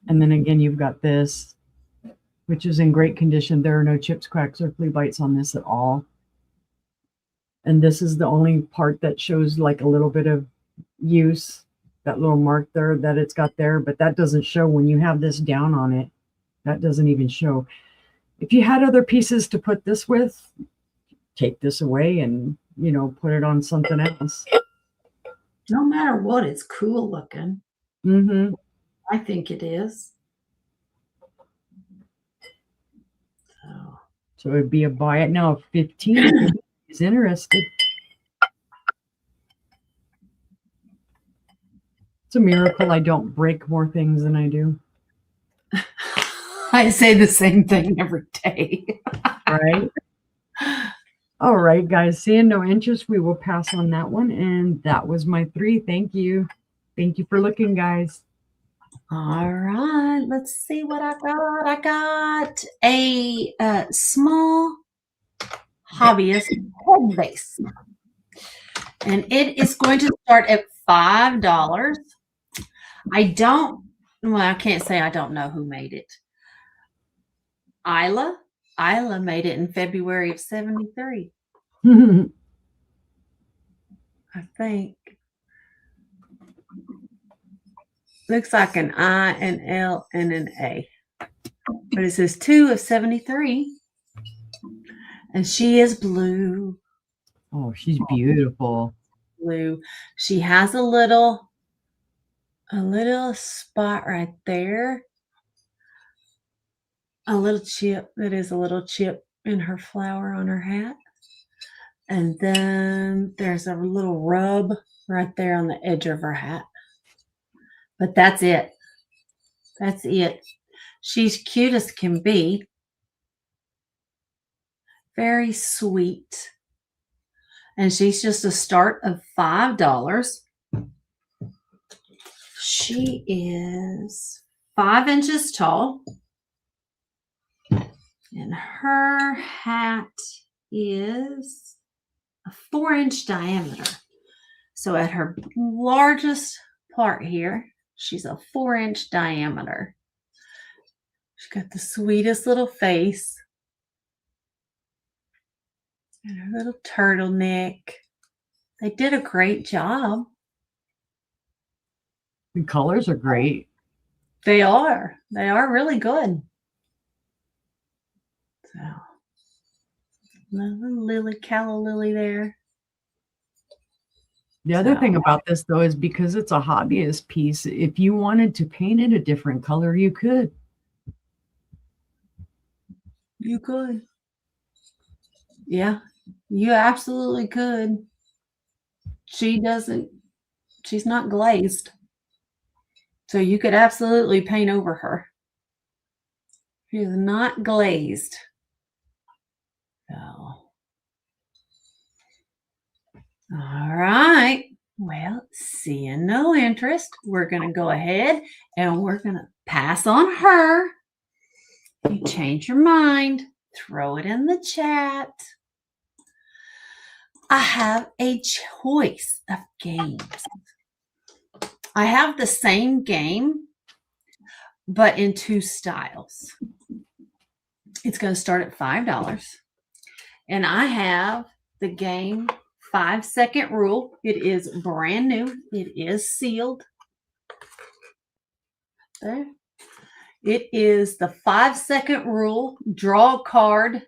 And then again, you've got this, which is in great condition. There are no chips, cracks, or flea bites on this at all. And this is the only part that shows like a little bit of use, that little mark there that it's got there, but that doesn't show when you have this down on it. That doesn't even show. If you had other pieces to put this with, take this away and, you know, put it on something else. No matter what, it's cool looking. Mm-hmm. I think it is. So it'd be a buy it now of 15 if he's interested. It's a miracle I don't break more things than I do. I say the same thing every day. Right? All right, guys. Seeing no interest, we will pass on that one. And that was my 3. Thank you. Thank you for looking, guys. All right. Let's see what I got. I got a small hobbyist head base. And it is going to start at $5. I can't say I don't know who made it. Isla made it in February of 73. I think. Looks like an I, an L, and an A. But it says 2 of 73. And she is blue. Oh, she's beautiful. Blue. She has a little spot right there. A little chip. That is a little chip in her flower on her hat. And then there's a little rub right there on the edge of her hat. But that's it. That's it. She's cute as can be. Very sweet. And she's just a start of $5. She is 5 inches tall. And her hat is a 4-inch diameter. So at her largest part here, she's a 4-inch diameter. She's got the sweetest little face. And her little turtleneck. They did a great job. The colors are great. They are. They are really good. So, another lily, calla lily there. The other thing about this, though, is because it's a hobbyist piece, if you wanted to paint it a different color, you could. You could. Yeah, you absolutely could. She's not glazed. So you could absolutely paint over her. She is not glazed. So, all right. Well, seeing no interest, we're going to go ahead and we're going to pass on her. If you change your mind, throw it in the chat. I have a choice of games. I have the same game, but in 2 styles. It's going to start at $5. And I have the game 5-second rule. It is brand new. It is sealed. There. It is the 5-second rule. Draw a card.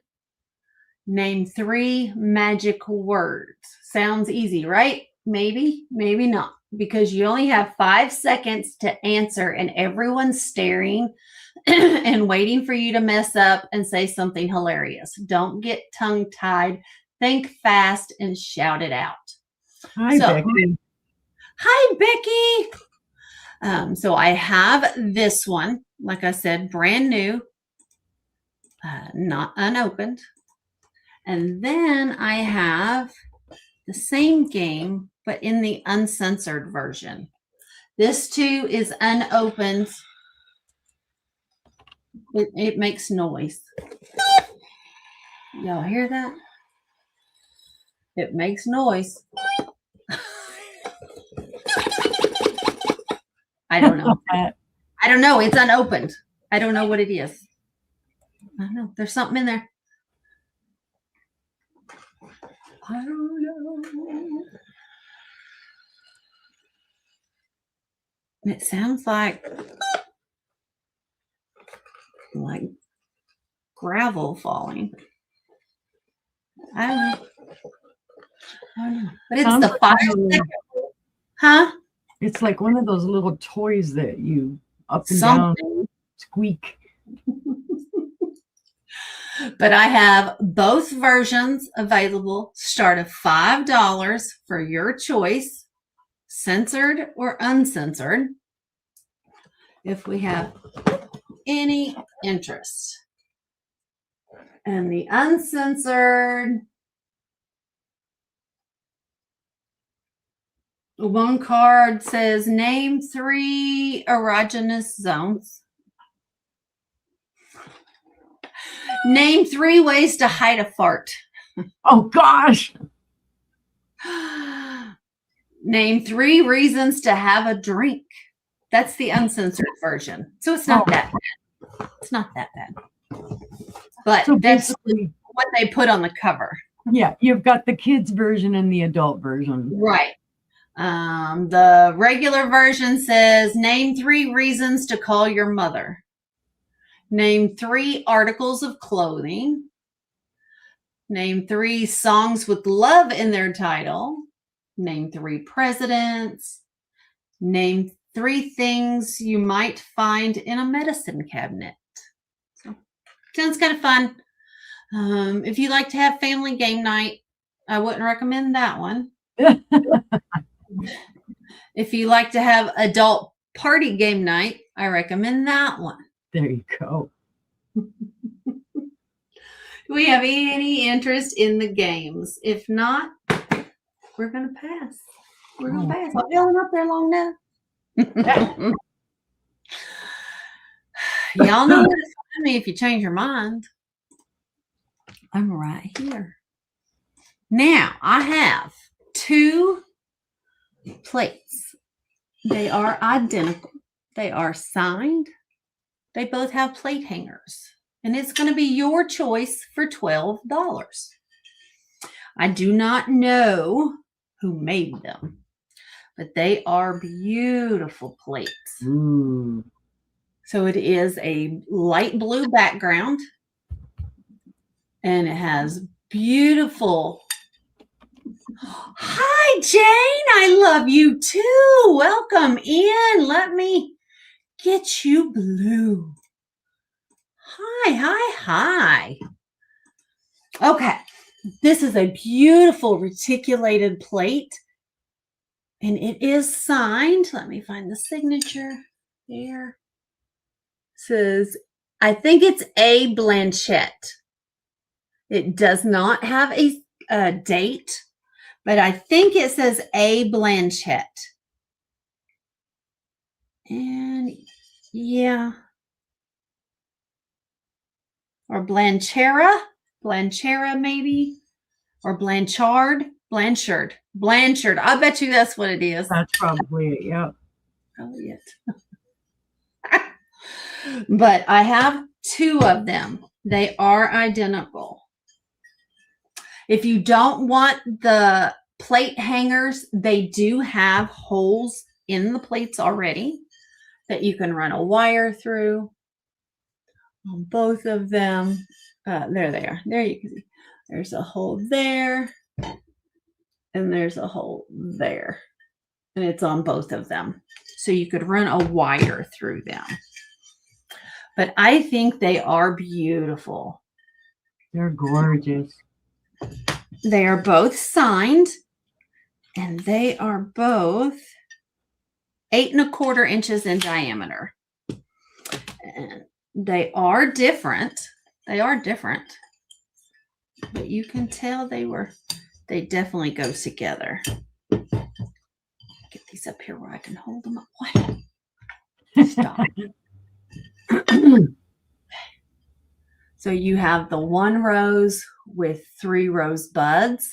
Name 3 magic words. Sounds easy, right? Maybe, maybe not. Because you only have 5 seconds to answer and everyone's staring and waiting for you to mess up and say something hilarious. Don't get tongue-tied. Think fast and shout it out. Hi, Becky. Hi, Becky. So I have this one, like I said, brand new, not unopened. And then I have the same game, but in the uncensored version. This too is unopened. It makes noise. Y'all hear that? It makes noise. I don't know. I don't know. It's unopened. I don't know what it is. I don't know. There's something in there. I don't know. It sounds like gravel falling. I don't know. But it's the 5-second. Huh? It's like one of those little toys that you up and down squeak. But I have both versions available. Start at $5 for your choice, censored or uncensored. If we have any interest. And the uncensored, one card says name 3 erogenous zones. Name 3 ways to hide a fart. Oh, gosh. Name 3 reasons to have a drink. That's the uncensored version. So it's not that bad. It's not that bad. But so that's what they put on the cover. Yeah, you've got the kids version and the adult version. Right. The regular version says, name 3 reasons to call your mother. Name 3 articles of clothing. Name 3 songs with love in their title. Name 3 presidents. Name 3 things you might find in a medicine cabinet. So, sounds kind of fun. If you like to have family game night, I wouldn't recommend that one. If you like to have adult party game night, I recommend that one. There you go. Do we have any interest in the games? If not, we're going to pass. We're going to pass. I'm going up there long enough. Y'all know where to find me if you change your mind. I'm right here. Now, I have 2 plates. They are identical. They are signed. They both have plate hangers. And it's going to be your choice for $12. I do not know who made them, but they are beautiful plates. Ooh. So it is a light blue background, and it has beautiful. Hi, Jane. I love you too. Welcome in. Let me get you blue. Hi. Okay. This is a beautiful reticulated plate, and it is signed. Let me find the signature there. It says, I think it's A. Blanchette. It does not have a date, but I think it says A. Blanchette. And yeah. Or Blanchera maybe. Or Blanchard. I bet you that's what it is. That's probably it, yeah. Probably it. But I have 2 of them. They are identical. If you don't want the plate hangers, they do have holes in the plates already that you can run a wire through on both of them. There they are. There you can see. There's a hole there, and there's a hole there, and it's on both of them. So you could run a wire through them. But I think they are beautiful. They're gorgeous. They are both signed, and they are both 8 1/4 inches in diameter. And they are different. But you can tell they definitely go together. Get these up here where I can hold them up. What? Stop. So you have the 1 rose with 3 rose buds.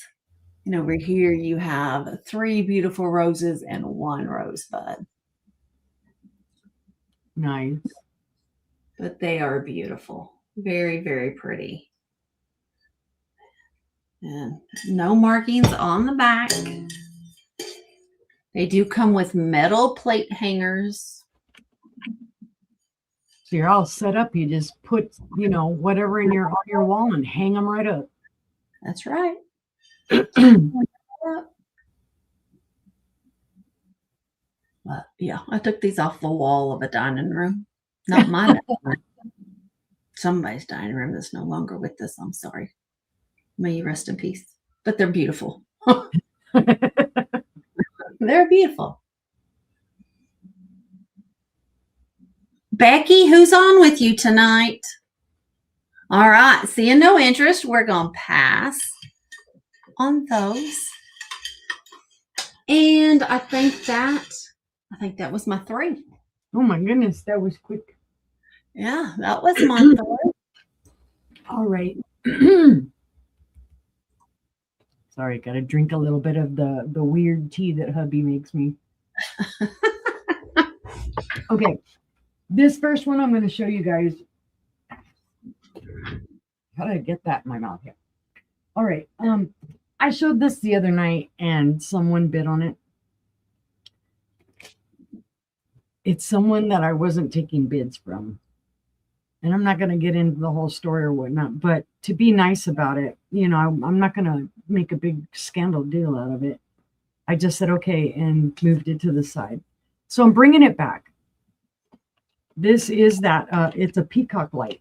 And over here you have 3 beautiful roses and 1 rose bud. Nice. But they are beautiful. Very, very pretty. And no markings on the back. They do come with metal plate hangers. So you're all set up. You just put, whatever on your wall and hang them right up. That's right. But yeah, I took these off the wall of a dining room. Not my dining room. Somebody's dining room that's no longer with us. I'm sorry. May you rest in peace. But they're beautiful. They're beautiful. Becky, who's on with you tonight? All right. Seeing no interest, we're going to pass on those. And I think that was my 3. Oh my goodness, that was quick. Yeah, that was my 3. All right. Sorry, got to drink a little bit of the weird tea that hubby makes me. Okay, this first one I'm going to show you guys. How did I get that in my mouth here? All right. I showed this the other night and someone bid on it. It's someone that I wasn't taking bids from. And I'm not going to get into the whole story or whatnot, but to be nice about it, I'm not going to make a big scandal deal out of it. I just said, okay, and moved it to the side. So I'm bringing it back. This is it's a peacock light.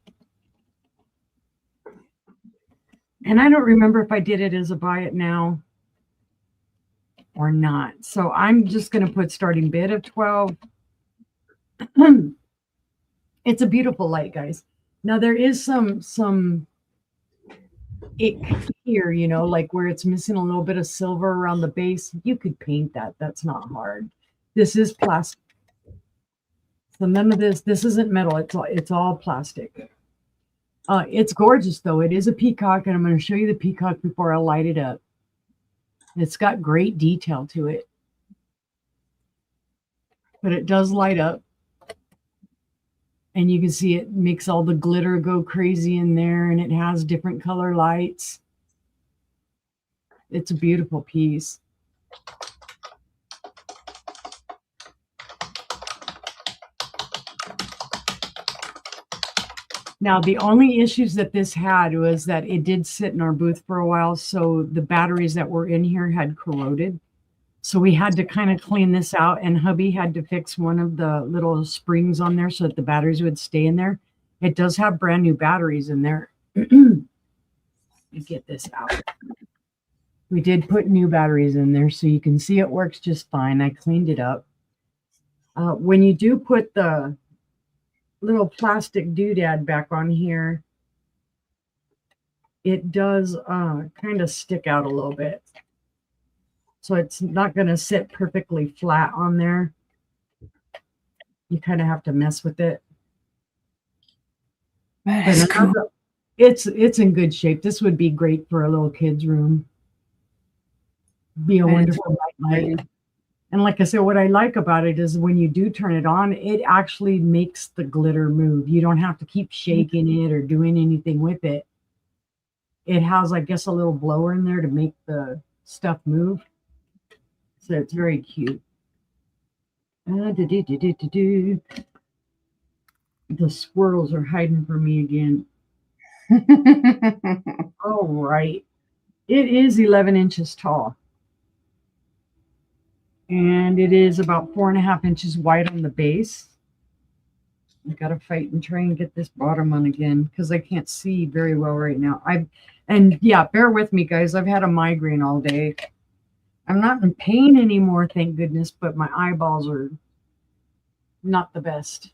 And I don't remember if I did it as a buy it now or not. So I'm just going to put starting bid of 12. It's a beautiful light, guys. Now there is some ick here, like where it's missing a little bit of silver around the base. You could paint that. That's not hard. This is plastic. So none of this isn't metal. It's all plastic. It's gorgeous though. It is a peacock, and I'm going to show you the peacock before I light it up. It's got great detail to it. But it does light up. And you can see it makes all the glitter go crazy in there, and it has different color lights. It's a beautiful piece. Now, the only issues that this had was that it did sit in our booth for a while, so the batteries that were in here had corroded. So we had to kind of clean this out, and hubby had to fix one of the little springs on there so that the batteries would stay in there. It does have brand new batteries in there. Let me get this out. We did put new batteries in there, so you can see it works just fine. I cleaned it up. When you do put the little plastic doodad back on here, it does kind of stick out a little bit. So it's not going to sit perfectly flat on there. You kind of have to mess with it. That's cool. It's in good shape. This would be great for a little kid's room. Be a wonderful light. And like I said, what I like about it is when you do turn it on, it actually makes the glitter move. You don't have to keep shaking it or doing anything with it. It has, I guess, a little blower in there to make the stuff move. So it's very cute. The squirrels are hiding from me again. All right. It is 11 inches tall. And it is about 4.5 inches wide on the base. I gotta fight and try and get this bottom on again because I can't see very well right now. And yeah, bear with me, guys. I've had a migraine all day. I'm not in pain anymore, thank goodness, but my eyeballs are not the best.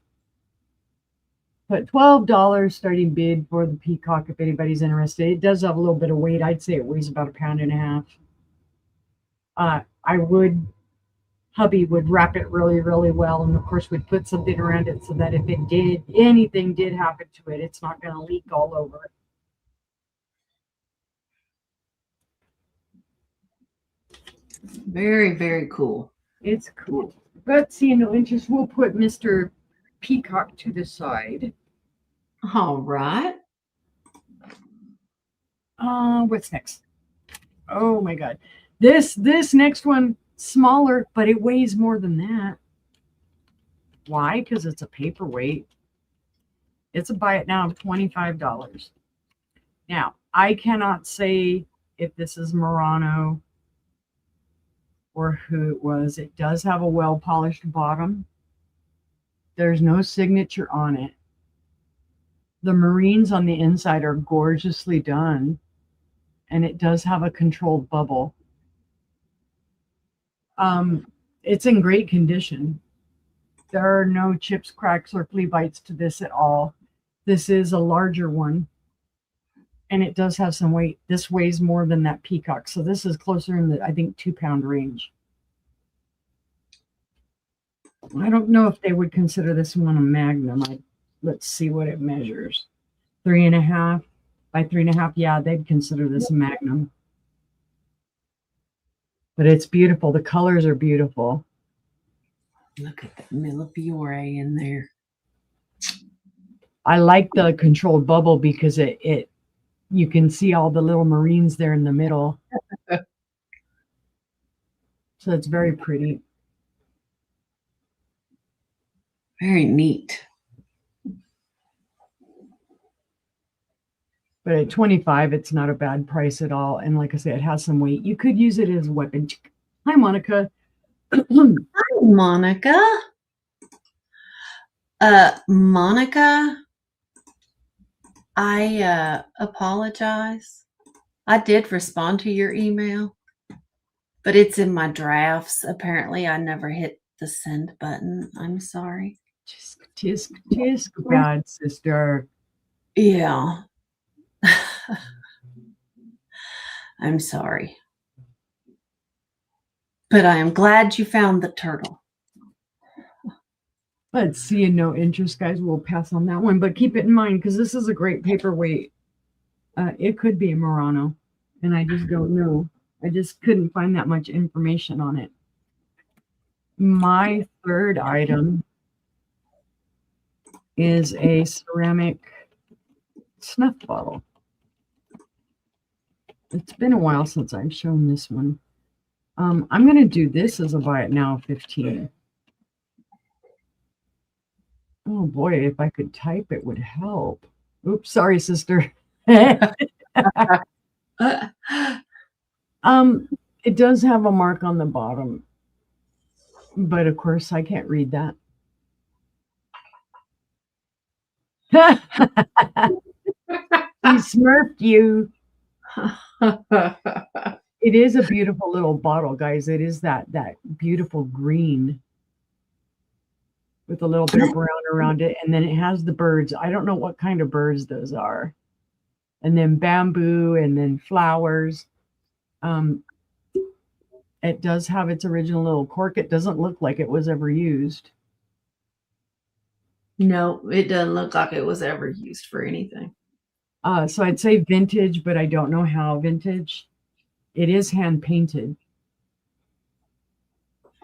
But $12 starting bid for the peacock if anybody's interested. It does have a little bit of weight. I'd say it weighs about 1.5 pounds. Hubby would wrap it really, really well. And of course, we'd put something around it so that if anything did happen to it, it's not going to leak all over. Very, very cool. It's cool. But seeing no interest, we'll put Mr. Peacock to the side. All right. What's next? Oh my God. This next one, smaller, but it weighs more than that. Why? Because it's a paperweight. It's a buy it now of $25. Now, I cannot say if this is Murano or who it was. It does have a well-polished bottom. There's no signature on it. The marines on the inside are gorgeously done, and it does have a controlled bubble. It's in great condition. There are no chips, cracks, or flea bites to this at all. This is a larger one, and it does have some weight. This weighs more than that peacock, so this is closer in the, I think, 2-pound range. I don't know if they would consider this one a magnum. Let's see what it measures. 3.5 by 3.5. Yeah, they'd consider this a magnum. But it's beautiful. The colors are beautiful. Look at the millefiore in there. I like the controlled bubble because you can see all the little marines there in the middle. So it's very pretty. Very neat. But at $25, it's not a bad price at all. And like I said, it has some weight. You could use it as a weapon. Hi, Monica. Hi, Monica. Monica, I apologize. I did respond to your email, but it's in my drafts. Apparently, I never hit the send button. I'm sorry. Tisk, bad sister. Yeah. I'm sorry. But I am glad you found the turtle. Let's see, no interest, guys. We'll pass on that one. But keep it in mind, because this is a great paperweight. It could be a Murano, and I just don't know. I just couldn't find that much information on it. My third item is a ceramic snuff bottle. It's been a while since I've shown this one. I'm going to do this as a buy it now 15. Oh boy, if I could type, it would help. Oops, sorry, sister. It does have a mark on the bottom, but of course I can't read that. He smurfed you. It is a beautiful little bottle, guys. It is that beautiful green with a little bit of brown around it, and then it has the birds. I don't know what kind of birds those are. And then bamboo, and then flowers. It does have its original little cork. It doesn't look like it was ever used. No, it doesn't look like it was ever used for anything. So I'd say vintage, but I don't know how vintage. It is hand painted.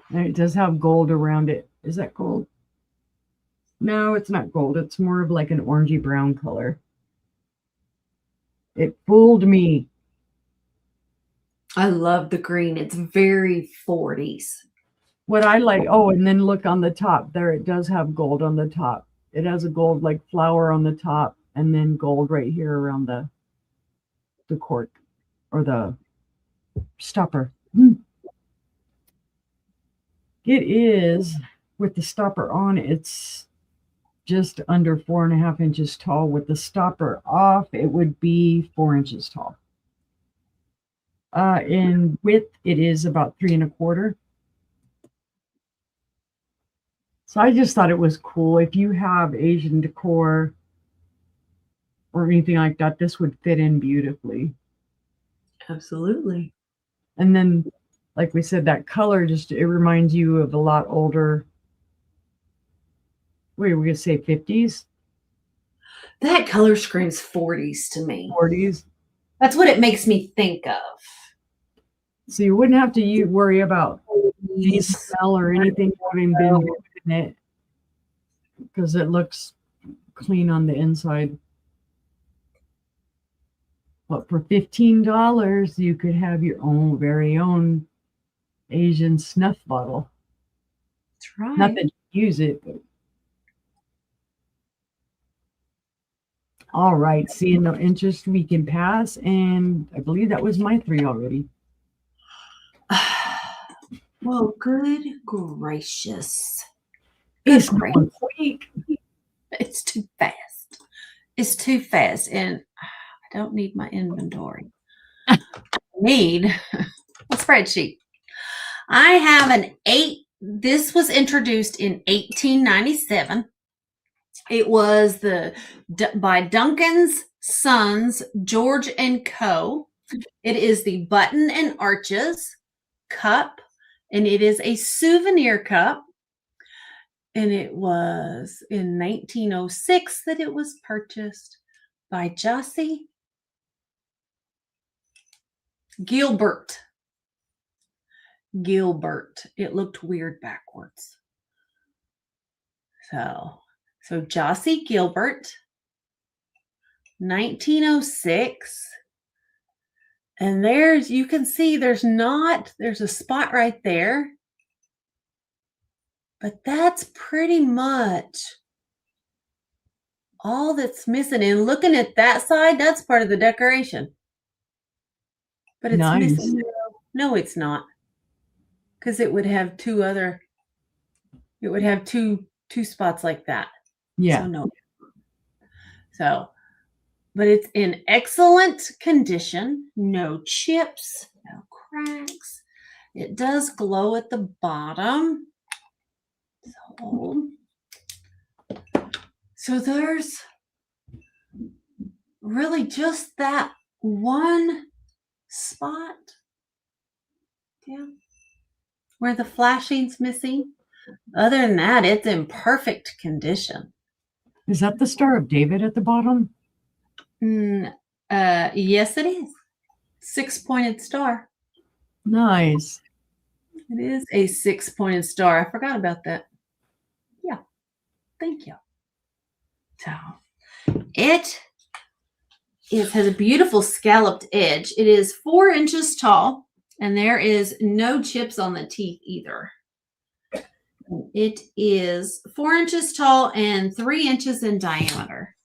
And it does have gold around it. Is that gold? No, it's not gold. It's more of like an orangey brown color. It fooled me. I love the green. It's very 40s. What I like, oh, and then look on the top there. It does have gold on the top. It has a gold like flower on the top, and then gold right here around the cork or the stopper. It is, with the stopper on, it's just under 4.5 inches tall. With the stopper off, it would be 4 inches tall. In width, it is about 3.25. So I just thought it was cool. If you have Asian decor or anything like that, this would fit in beautifully. Absolutely. And then, like we said, that color just, it reminds you of a lot older, wait, we're going to say 50s? That color screams 40s to me. 40s? That's what it makes me think of. So you wouldn't have to worry about any smell or anything having been in it, because it looks clean on the inside. But for $15, you could have your own very own Asian snuff bottle. That's right. Not that you use it, but all right. Seeing no interest, we can pass. And I believe that was my 3 already. Well, good gracious. It's going quick. It's too fast. It's too fast. And I don't need my inventory. I need a spreadsheet. I have this was introduced in 1897. It was by Duncan's Sons, George and Co. It is the Button and Arches cup, and it is a souvenir cup. And it was in 1906 that it was purchased by Sassy Gilbert. It looked weird backwards. So Sassy Gilbert, 1906. And you can see there's a spot right there. But that's pretty much all that's missing. And looking at that side, that's part of the decoration. But it's missing. No, it's not. Because it would have two spots like that. Yeah. So no. But it's in excellent condition. No chips, no cracks. It does glow at the bottom. So there's really just that one spot, where the flashing's missing. Other than that, it's in perfect condition. Is that the Star of David at the bottom? Yes, it is. 6-pointed star. Nice. It is a 6-pointed star. I forgot about that. Yeah. Thank you. So it has a beautiful scalloped edge. It is 4 inches tall, and there is no chips on the teeth either. It is 4 inches tall and 3 inches in diameter.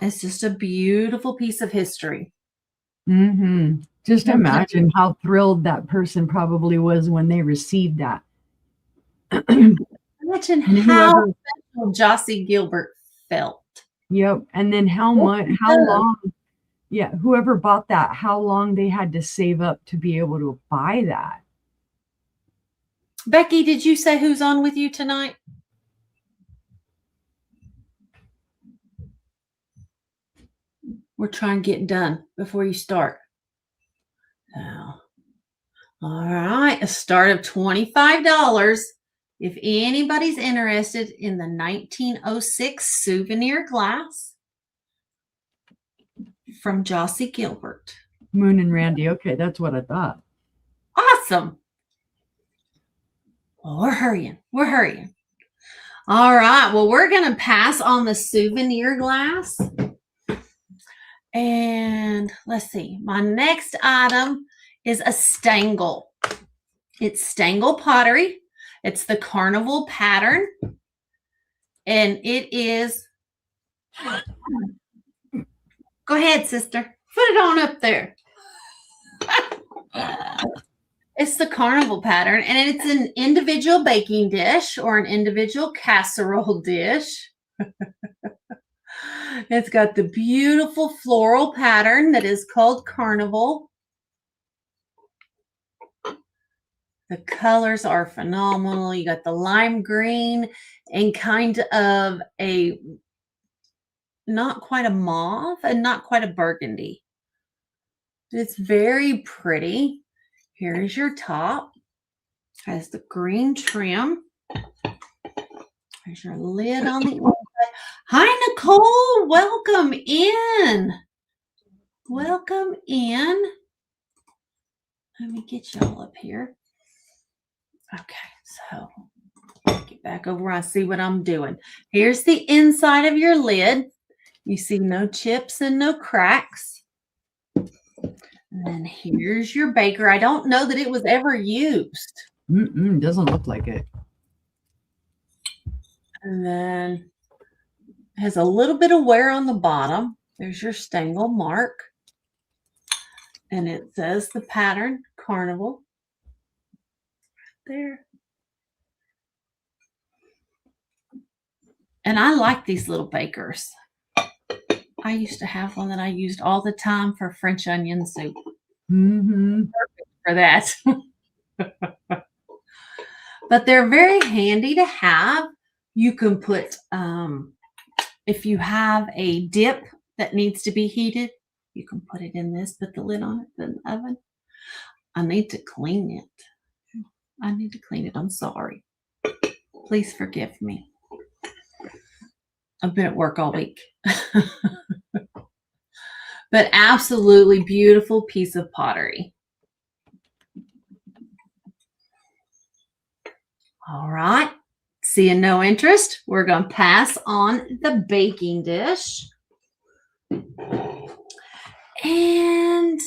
It's just a beautiful piece of history. Mm-hmm. Just Okay. imagine how thrilled that person probably was when they received that. Imagine And how whoever, special Jossie Gilbert felt. yep. And then how long, yeah, whoever bought that, how long they had to save up to be able to buy that. Becky, did you say who's on with you tonight? We're trying to get done before you start. Now, all right, a start of $25. If anybody's interested in the 1906 souvenir glass from Jossie Gilbert. Moon and Randy. Okay, that's what I thought. Awesome. Well, we're hurrying. We're hurrying. All right. Well, we're going to pass on the souvenir glass. And let's see. My next item is a stangle. It's stangle pottery. It's the carnival pattern. And it is... Go ahead, sister. Put it on up there. It's the carnival pattern, and it's an individual baking dish or an individual casserole dish. It's got the beautiful floral pattern that is called carnival. The colors are phenomenal. You got the lime green and kind of a, not quite a mauve and not quite a burgundy. It's very pretty. Here's your top. Has the green trim. There's your lid on the inside. Hi, Nicole. Welcome in. Welcome in. Let me get y'all up here. Okay, so get back over. I see what I'm doing. Here's the inside of your lid. You see no chips and no cracks. And then here's your baker. I don't know that it was ever used. Doesn't look like it. And then it has a little bit of wear on the bottom. There's your stangle mark. And it says the pattern, Carnival. There. And I like these little bakers. I used to have one that I used all the time for French onion soup. Perfect for that. But they're very handy to have. You can put, if you have a dip that needs to be heated, you can put it in this, put the lid on it in the oven. I need to clean it. I need to clean it. I'm sorry. Please forgive me. I've been at work all week. But absolutely beautiful piece of pottery. All right. Seeing no interest, we're going to pass on the baking dish. And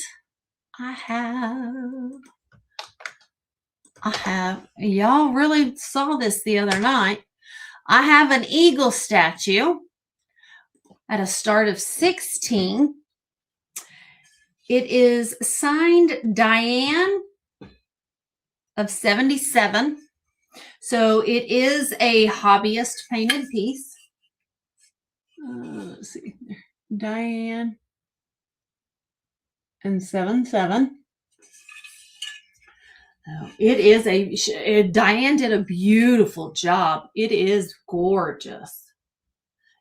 I have, y'all really saw this the other night. I have an eagle statue at a start of 16. It is signed Diane of 77. So it is a hobbyist painted piece. Let's see. Diane and 77. It is Diane did a beautiful job. It is gorgeous.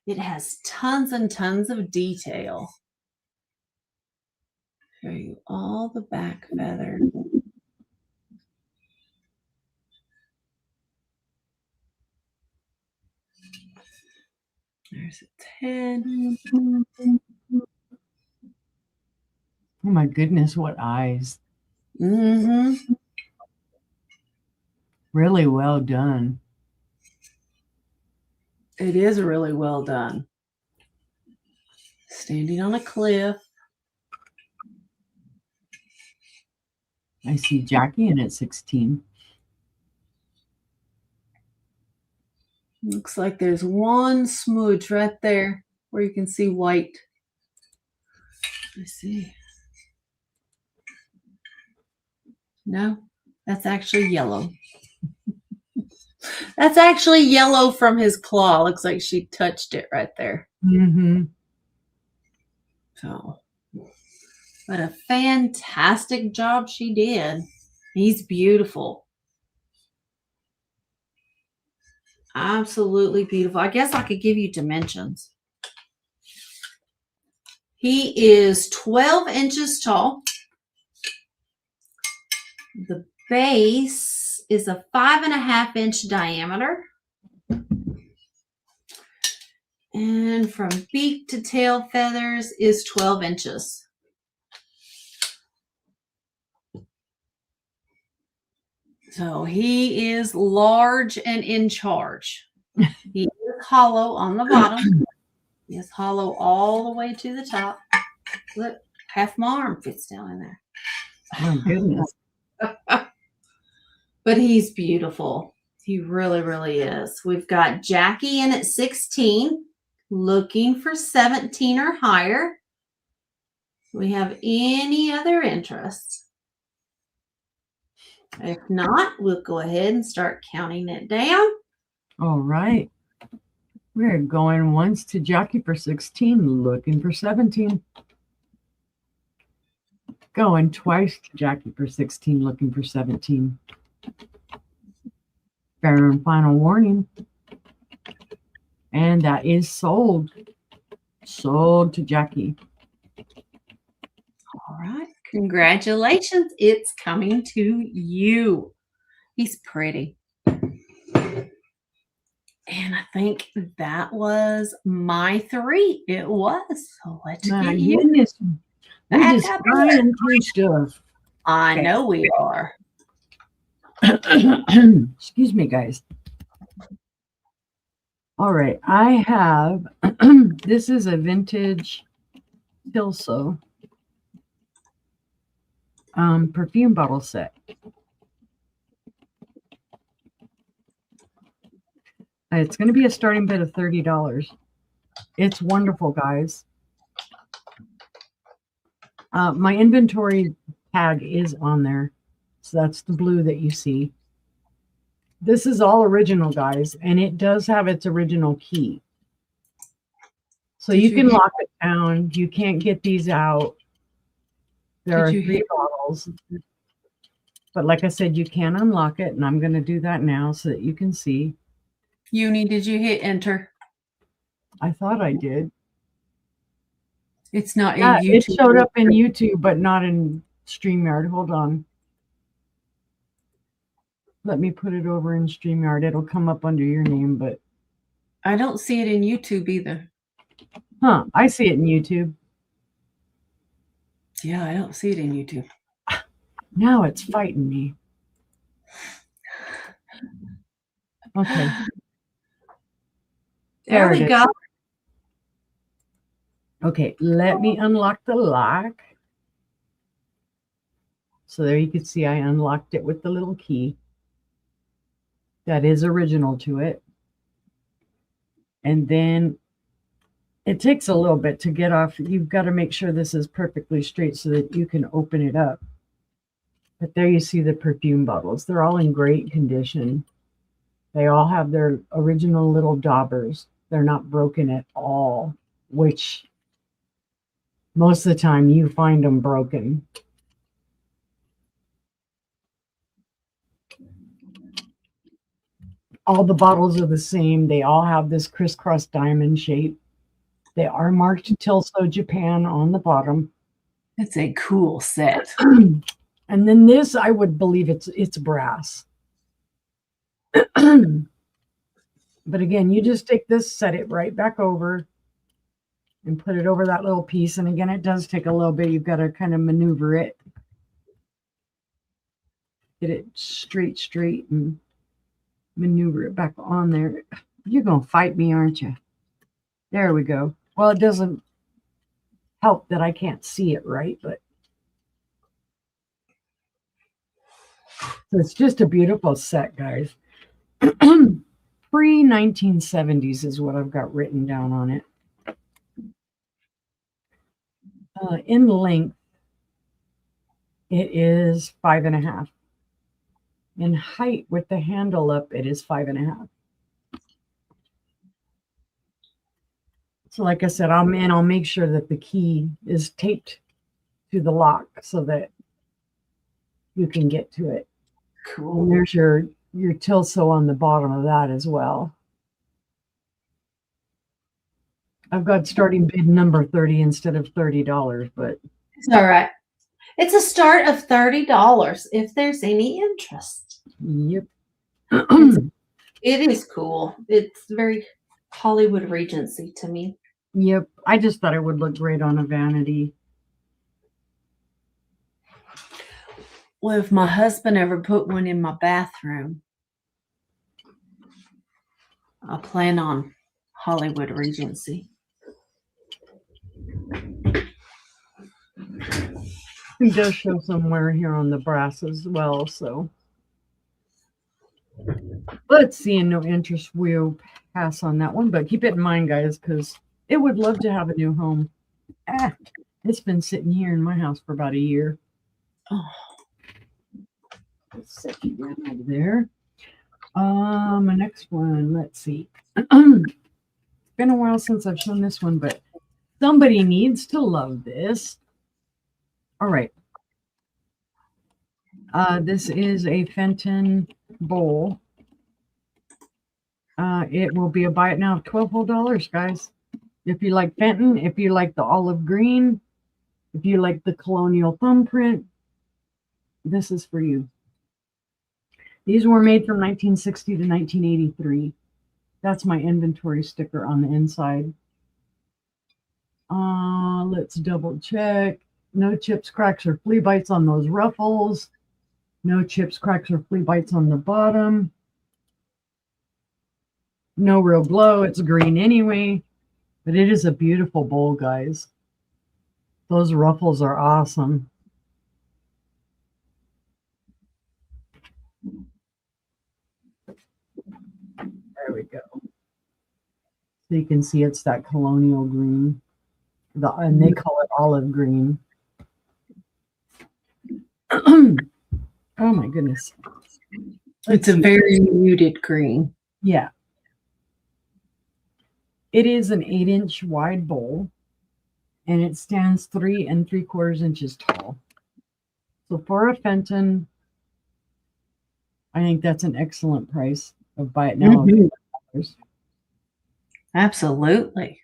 It has tons and tons of detail. Show you all the back feathers. There's its head. Oh my goodness, what eyes. Really well done. It is really well done. Standing on a cliff. I see Jackie in at 16. Looks like there's one smudge right there. where you can see white. Let's see. No, that's actually yellow. That's actually yellow from his claw. Looks like she touched it right there. Mm-hmm. So, but a fantastic job she did. He's beautiful. Absolutely beautiful. I guess I could give you dimensions. He is 12 inches tall. The base is a 5.5-inch diameter. And from beak to tail feathers is 12 inches. So he is large and in charge. He is hollow on the bottom. He is hollow all the way to the top. Look, half my arm fits down in there. Oh, goodness. But he's beautiful. He really, really is. We've got Jackie in at 16, looking for 17 or higher. Do we have any other interests? If not, we'll go ahead and start counting it down. All right. We're going once to Jackie for 16, looking for 17. Going twice to Jackie for 16, looking for 17. Fair and final warning. And that is sold. Sold to Jackie. All right. Congratulations. It's coming to you. He's pretty. And I think that was my 3. It was. So let's My get you. goodness. We're back just up flying through stuff. I Okay. know we are. Excuse me, guys. All right. I have, this is a vintage Tilso perfume bottle set. It's going to be a starting bid of $30. It's wonderful, guys. My inventory tag is on there. So that's the blue that you see. This is all original, guys, and it does have its original key. So you can lock it down. You can't get these out. There are 3 bottles. But like I said, you can unlock it, and I'm going to do that now so that you can see. Uni, did you hit enter? I thought I did. It's not in Yeah, YouTube. it showed up in YouTube, but not in StreamYard. Hold on. Let me put it over in StreamYard. It'll come up under your name, but I don't see it in YouTube either. Huh, I see it in YouTube. Yeah, I don't see it in YouTube. Now it's fighting me. Okay. There we go. Okay, let me unlock the lock. So there you can see I unlocked it with the little key. That is original to it. And then it takes a little bit to get off. You've got to make sure this is perfectly straight so that you can open it up. But there you see the perfume bottles. They're all in great condition. They all have their original little daubers. They're not broken at all, which most of the time you find them broken. All the bottles are the same. They all have this crisscross diamond shape. They are marked Tilso Japan on the bottom. It's a cool set. And then this, I would believe it's brass. But again, you just take this, set it right back over, and put it over that little piece. And again, it does take a little bit. You've got to kind of maneuver it. Get it straight, and maneuver it back on there. You're going to fight me, aren't you? There we go. Well, it doesn't help that I can't see it right, but so it's just a beautiful set, guys. Pre-1970s is what I've got written down on it. in length, it is 5.5. In height with the handle up, it is 5.5. So like I said, I'll make sure that the key is taped to the lock so that you can get to it. Cool. And there's your Tilso on the bottom of that as well. I've got starting bid number 30 instead of $30, but it's all right. It's a start of $30 if there's any interest. Yep. It is cool. It's very Hollywood Regency to me. Yep. I just thought it would look great on a vanity. Well, if my husband ever put one in my bathroom, I plan on Hollywood Regency. It does show somewhere here on the brass as well, so let's see. No interest, we'll pass on that one, but keep it in mind, guys, because it would love to have a new home. It's been sitting here in my house for about a year. Oh. Let's set you down over there. My next one, let's see. It's been a while since I've shown this one, but somebody needs to love this. All right. This is a Fenton bowl. It will be a buy it now of $12 guys. If you like Fenton, if you like the olive green, if you like the colonial thumbprint, this is for you. These were made from 1960 to 1983. That's my inventory sticker on the inside. Let's double check. No chips, cracks, or flea bites on those ruffles. No chips, cracks, or flea bites on the bottom. No real glow. It's green anyway. But it is a beautiful bowl, guys. Those ruffles are awesome. There we go. So you can see it's that colonial green. And they call it olive green. Oh my goodness. It's a very muted green. Yeah. It is an 8-inch wide bowl, and it stands 3 3/4 inches tall. So for a Fenton, I think that's an excellent price of buy it now. Mm-hmm. Absolutely.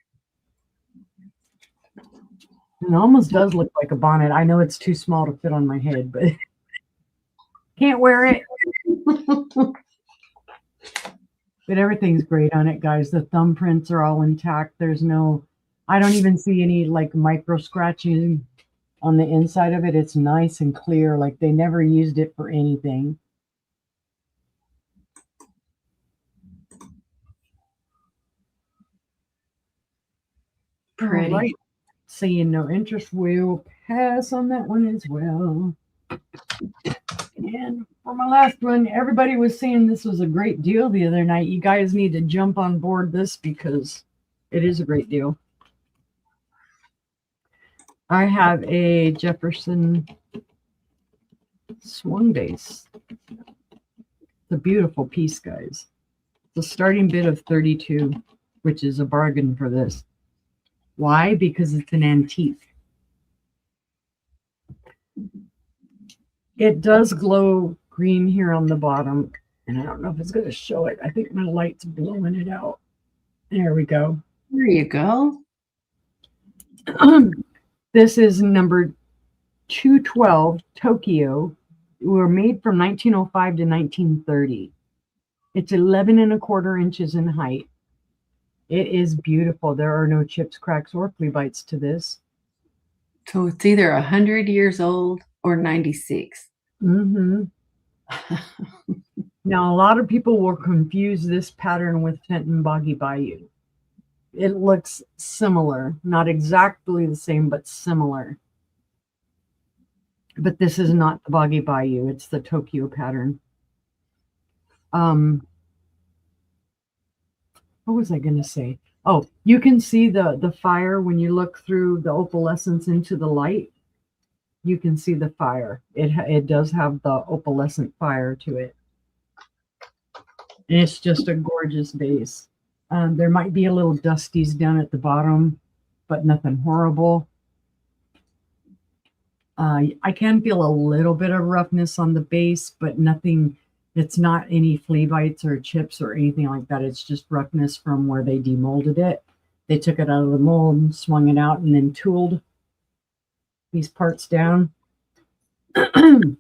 It almost does look like a bonnet. I know it's too small to fit on my head, but can't wear it. But everything's great on it, guys. The thumbprints are all intact. I don't even see any like micro scratching on the inside of it. It's nice and clear. Like they never used it for anything. Pretty. All right. Seeing no interest, we'll pass on that one as well. And for my last one, everybody was saying this was a great deal the other night. You guys need to jump on board this because it is a great deal. I have a Jefferson swung base. It's a beautiful piece, guys. It's a starting bid of 32, which is a bargain for this. Why? Because it's an antique. It does glow green here on the bottom, and I don't know if it's going to show it. I think my light's blowing it out. There we go. There you go. This is number 212 Tokyo. Were made from 1905 to 1930. It's 11 1/4 inches in height. It is beautiful. There are no chips, cracks, or flea bites to this. So it's either 100 years old or 96. Mm-hmm. Now, a lot of people will confuse this pattern with Fenton Boggy Bayou. It looks similar, not exactly the same, but similar. But this is not the Boggy Bayou. It's the Tokyo pattern. What was I going to say? Oh, you can see the fire when you look through the opalescence into the light. You can see the fire. It does have the opalescent fire to it. And it's just a gorgeous vase. There might be a little dusties down at the bottom, but nothing horrible. I can feel a little bit of roughness on the base, but nothing. It's not any flea bites or chips or anything like that. It's just roughness from where they demolded it. They took it out of the mold, swung it out, and then tooled these parts down. So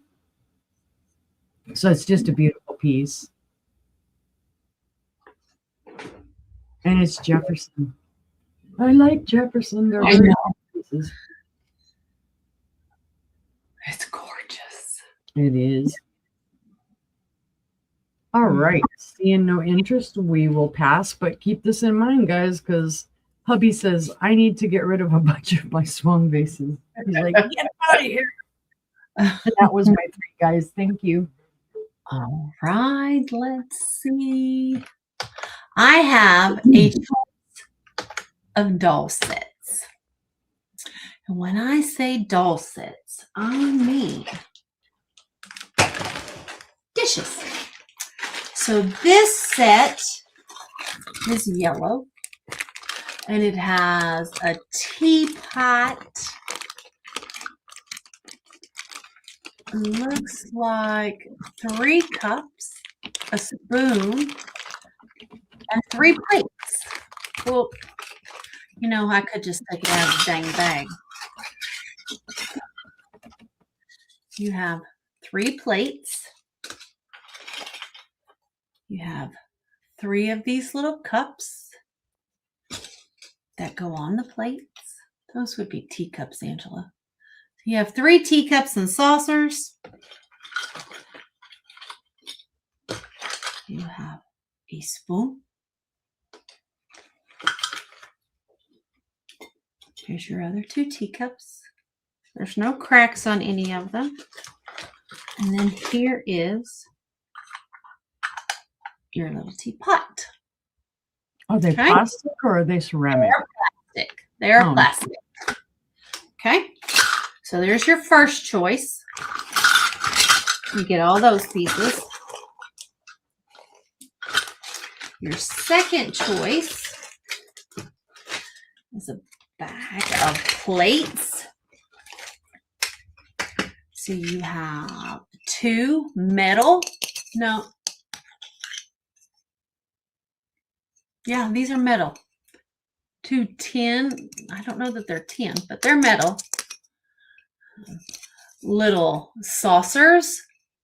it's just a beautiful piece. And it's Jefferson. I like Jefferson. They're very pieces. It's gorgeous. It is. All right. Seeing no interest, we will pass, but keep this in mind, guys, because hubby says I need to get rid of a bunch of my swung vases. He's like, get out of here. And that was my 3 guys. Thank you. All right, let's see. I have a choice of doll sets. And when I say doll sets, I mean dishes. So this set is yellow, and it has a teapot. Looks like 3 cups, a spoon, and 3 plates. Well, you know, I could just take it out of the dang bag. You have 3 plates. You have 3 of these little cups that go on the plates. Those would be teacups, Angela. You have 3 teacups and saucers. You have a spoon. Here's your other 2 teacups. There's no cracks on any of them. And then here is your little teapot. Are they plastic or are they ceramic? They're plastic. They're plastic. Okay. So there's your first choice. You get all those pieces. Your second choice is a bag of plates. So you have 2 metal. No. Yeah, these are metal. 2 tin. I don't know that they're tin, but they're metal. Little saucers.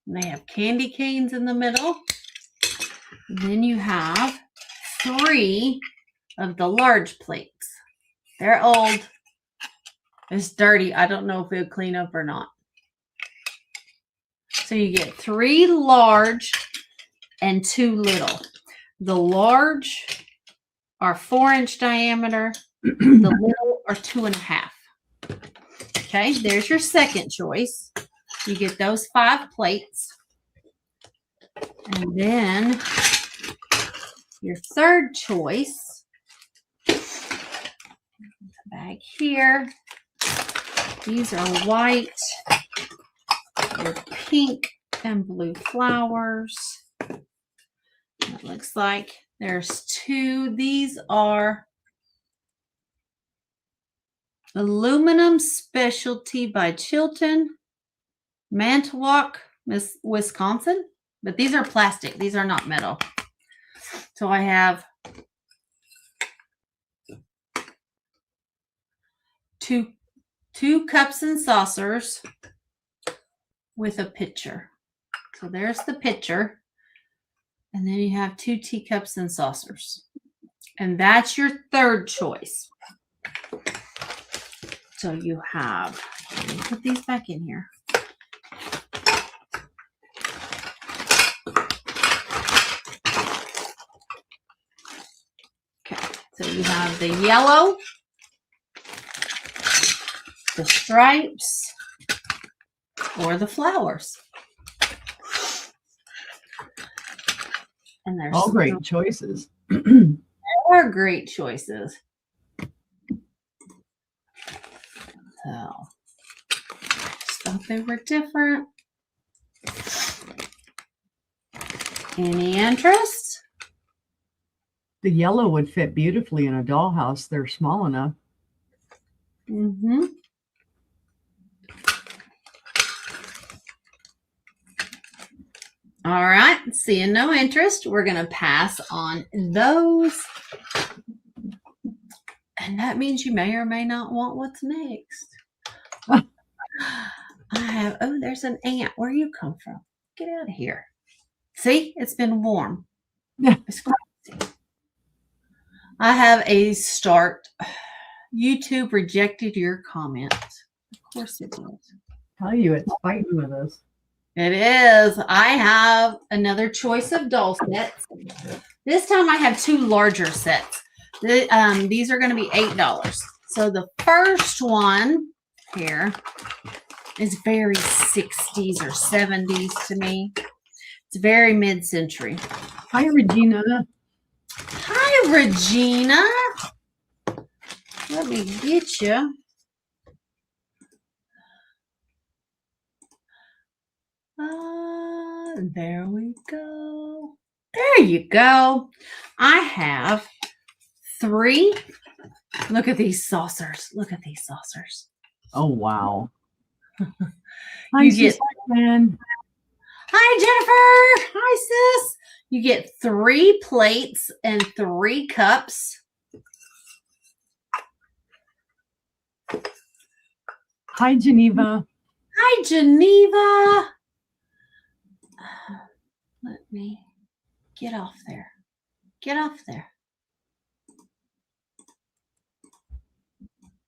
And they have candy canes in the middle. And then you have 3 of the large plates. They're old. It's dirty. I don't know if it would clean up or not. So you get 3 large and 2 little. The large are 4-inch diameter. The little are 2.5. Okay, there's your second choice. You get those 5 plates. And then your third choice, bag here. These are white with pink and blue flowers. It looks like there's 2. These are Aluminum Specialty by Chilton, Manitowoc, Wisconsin. But these are plastic. These are not metal. So I have 2 cups and saucers with a pitcher. So there's the pitcher. And then you have 2 teacups and saucers. And that's your third choice. So you have, let me put these back in here. Okay, so you have the yellow, the stripes, or the flowers. And there's all great choices. are great choices. So, just thought they were different. Any interest? The yellow would fit beautifully in a dollhouse. They're small enough. Mm-hmm. All right, seeing no interest, we're going to pass on those. And that means you may or may not want what's next. I have, oh, there's an ant. Where you come from? Get out of here. See, it's been warm. It's crazy. I have a start. YouTube rejected your comment. Of course it did. Tell you, it's fighting with us. It is. I have another choice of doll sets. This time I have two larger sets. These are going to be $8. So the first one here is very 60s or 70s to me. It's very mid-century. Hi, Regina. Hi, Regina. Let me get you. There we go. There you go. I have 3. Look at these saucers. Look at these saucers. Oh, wow. You get, man. Hi, Jennifer. Hi, sis. You get 3 plates and 3 cups. Hi, Geneva. Hi, Geneva. Let me get off there. Get off there.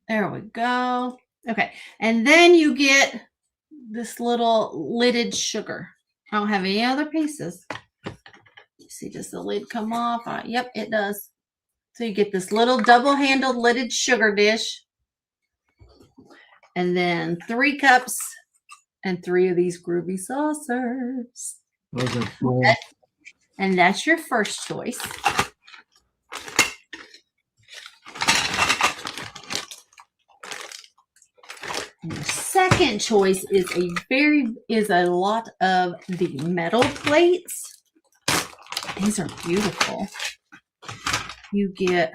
There we go. Okay. And then you get this little lidded sugar. I don't have any other pieces. You see, does the lid come off? Yep, it does. So you get this little double-handled lidded sugar dish. And then 3 cups and 3 of these groovy saucers. Those are cool. And that's your first choice. And your second choice is a lot of the metal plates. These are beautiful. You get,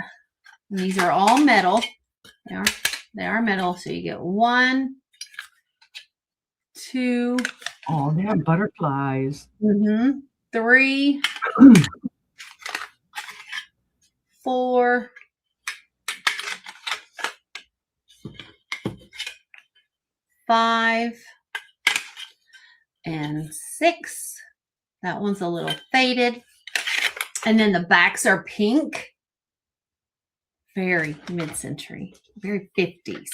these are all metal. They are metal. So you get 1, 2. Oh, they have butterflies. 3, 4, 5, and 6. That one's a little faded. And then the backs are pink. Very mid-century, very 50s.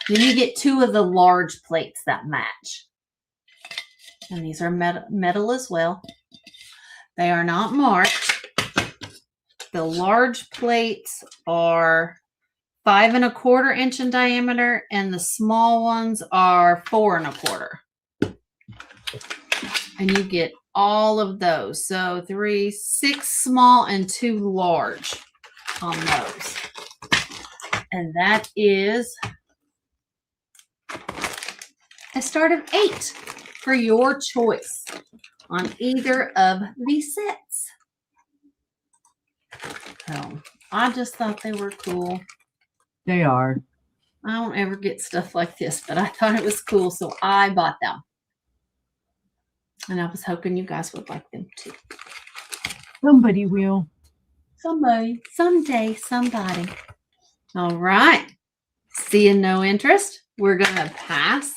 Then you get 2 of the large plates that match. And these are metal as well. They are not marked. The large plates are 5 1/4 inch in diameter, and the small ones are 4 1/4. And you get all of those. So 3, 6 small and 2 large on those. And that is a start of 8 for your choice on either of these sets. So I just thought they were cool. They are. I don't ever get stuff like this, but I thought it was cool, so I bought them. And I was hoping you guys would like them too. Somebody will. Somebody, someday, somebody. All right. Seeing no interest, we're going to pass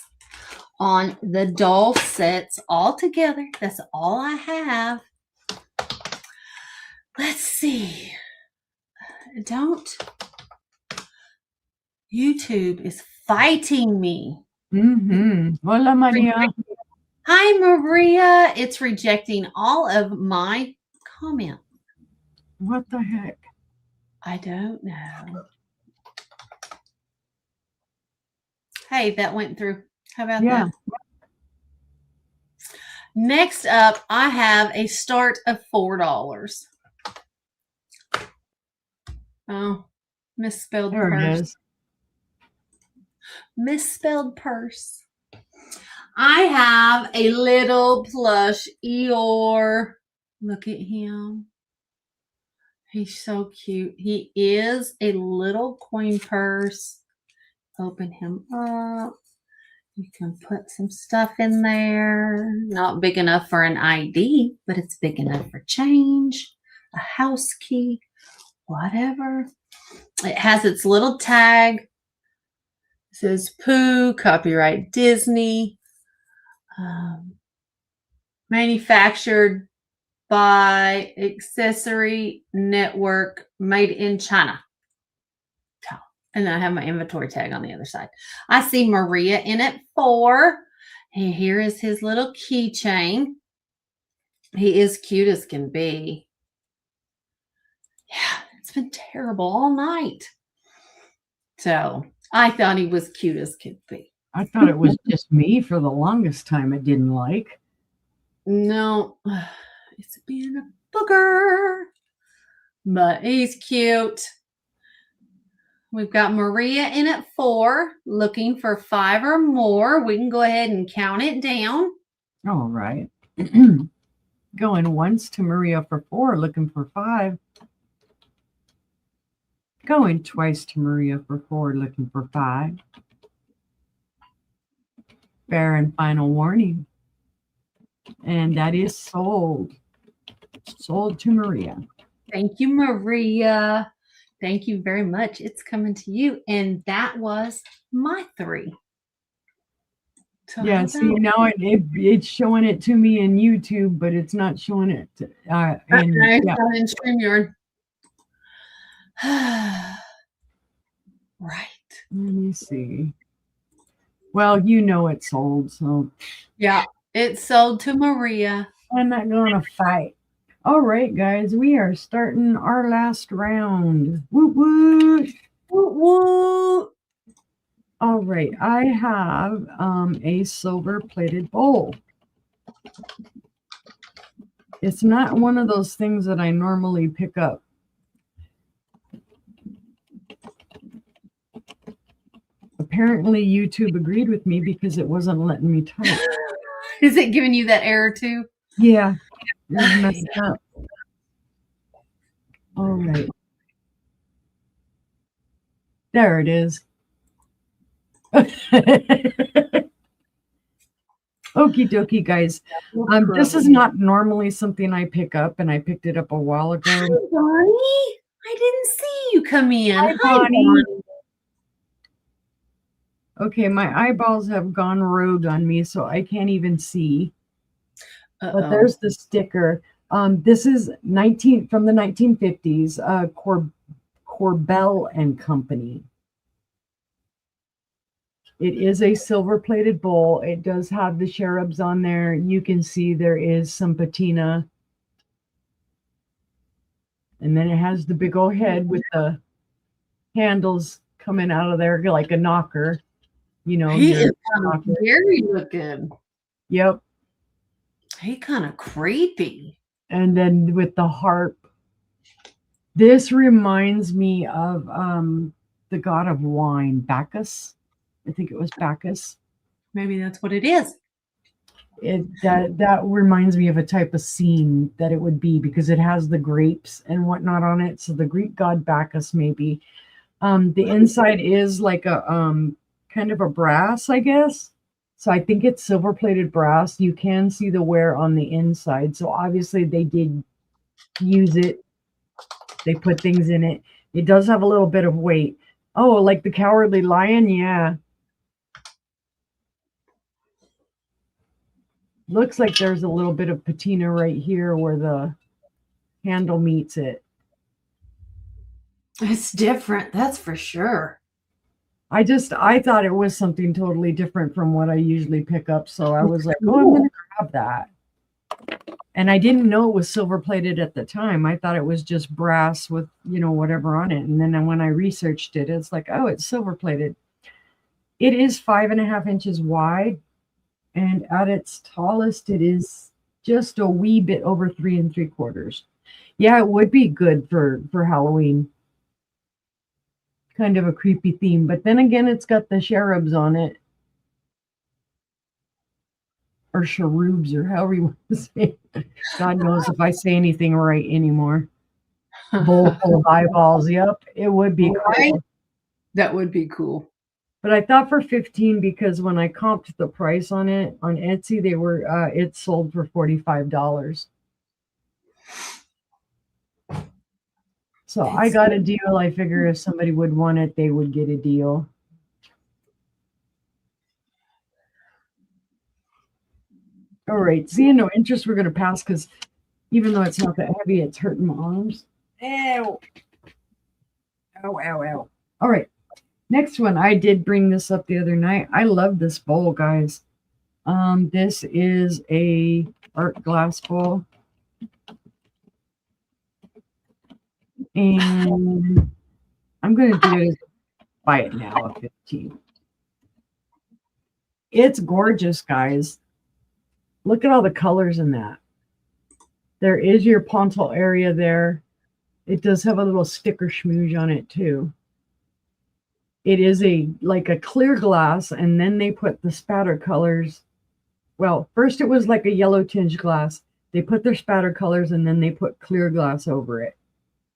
on the doll sets all together. That's all I have. Let's see. YouTube is fighting me. Hola, Maria. Hi, Maria. It's rejecting all of my comments. What the heck? I don't know. Hey, that went through. How about that? Next up, I have a start of $4. Oh, misspelled There it purse. is. Misspelled purse. I have a little plush Eeyore. Look at him. He's so cute. He is a little coin purse. Open him up. You can put some stuff in there. Not big enough for an ID, but it's big enough for change, a house key, whatever. It has its little tag. It says Pooh, copyright Disney, manufactured by Accessory Network, made in China. And then I have my inventory tag on the other side. I see Maria in it 4. And here is his little keychain. He is cute as can be. Yeah, it's been terrible all night. So I thought he was cute as could be. I thought it was just me for the longest time it didn't like. No, it's being a booger. But he's cute. We've got Maria in at 4, looking for 5 or more. We can go ahead and count it down. All right. Going once to Maria for 4, looking for 5. Going twice to Maria for 4, looking for 5. Fair and final warning. And that is sold. Sold to Maria. Thank you, Maria. Thank you very much. It's coming to you. And that was my 3. So yeah, see, now it's showing it to me in YouTube, but it's not showing it in StreamYard. Right. Let me see. Well, you know it's sold, so. Yeah, it's sold to Maria. I'm not going to fight. All right, guys, we are starting our last round. Woot woot. Woot woot. All right, I have a silver plated bowl. It's not one of those things that I normally pick up. Apparently, YouTube agreed with me because it wasn't letting me type. Is it giving you that error too? Yeah. It's messed up. All right. There it is. Okie dokie, guys. This is not normally something I pick up, and I picked it up a while ago. Hi, Bonnie. I didn't see you come in. Hi, Bonnie. Okay, my eyeballs have gone rogue on me, so I can't even see. But there's the sticker. This is from the 1950s, Corbell and Company. It is a silver-plated bowl. It does have the cherubs on there. You can see there is some patina. And then it has the big old head with the handles coming out of there like a knocker. You know, he is kind of scary looking. Yep. He kind of creepy. And then with the harp. This reminds me of the god of wine, Bacchus. I think it was Bacchus. Maybe that's what it is. That reminds me of a type of scene that it would be because it has the grapes and whatnot on it. So the Greek god Bacchus, maybe. The inside is like a kind of a brass, I guess. So I think it's silver-plated brass. You can see the wear on the inside. So obviously they did use it. They put things in it. It does have a little bit of weight. Oh, like the Cowardly Lion? Yeah. Looks like there's a little bit of patina right here where the handle meets it. It's different, that's for sure. I thought it was something totally different from what I usually pick up. So I was like, oh, I'm going to grab that. And I didn't know it was silver plated at the time. I thought it was just brass with, whatever on it. And then when I researched it, it's like, oh, it's silver plated. It is 5.5 inches wide. And at its tallest, it is just a wee bit over 3 3/4. Yeah, it would be good for Halloween. kind of a creepy theme. But then again, it's got the cherubs on it. Or cherubs, or however you want to say it. God knows if I say anything right anymore. Bowl full of eyeballs. Yep, it would be Right? cool. That would be cool. But I thought for 15 because when I comped the price on it on Etsy, they were it sold for $45. So I got a deal. I figure if somebody would want it, they would get a deal. All right, seeing no interest, we're going to pass because even though it's not that heavy, it's hurting my arms. Ow. Ow, ow, ow. All right, next one. I did bring this up the other night. I love this bowl, guys. This is a art glass bowl. And I'm going to do it, buy it now at 15. It's gorgeous, guys. Look at all the colors in that. There is your pontal area there. It does have a little sticker schmooze on it too. It is like a clear glass, and then they put the spatter colors. Well, first it was like a yellow tinge glass. They put their spatter colors, and then they put clear glass over it.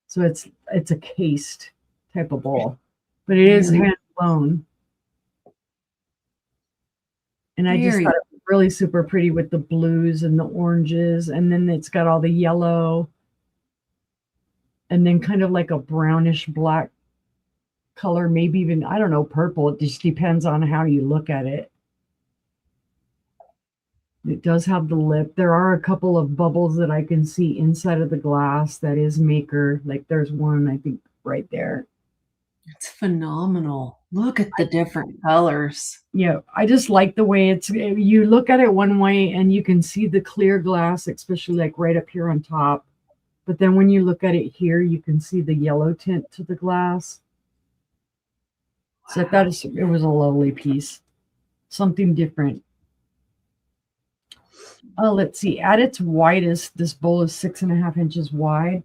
So it's a cased type of bowl, but it is hand blown. And I just thought it was really super pretty with the blues and the oranges, and then it's got all the yellow, and then kind of like a brownish black color, maybe even, I don't know, purple. It just depends on how you look at it. It does have the lip. There are a couple of bubbles that I can see inside of the glass. That is maker. Like there's one, I think, right there. It's phenomenal. Look at the different colors. Yeah, I just like the way you look at it one way and you can see the clear glass, especially like right up here on top. But then when you look at it here, you can see the yellow tint to the glass. So I thought it was a lovely piece. Something different. Let's see. At its widest, this bowl is 6.5 inches wide.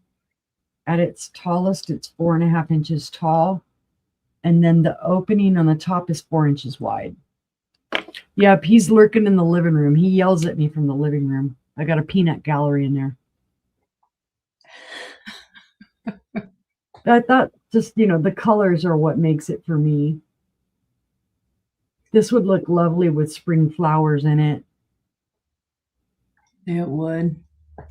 At its tallest, it's 4.5 inches tall. And then the opening on the top is 4 inches wide. Yep, he's lurking in the living room. He yells at me from the living room. I got a peanut gallery in there. I thought just, the colors are what makes it for me. This would look lovely with spring flowers in it. It would.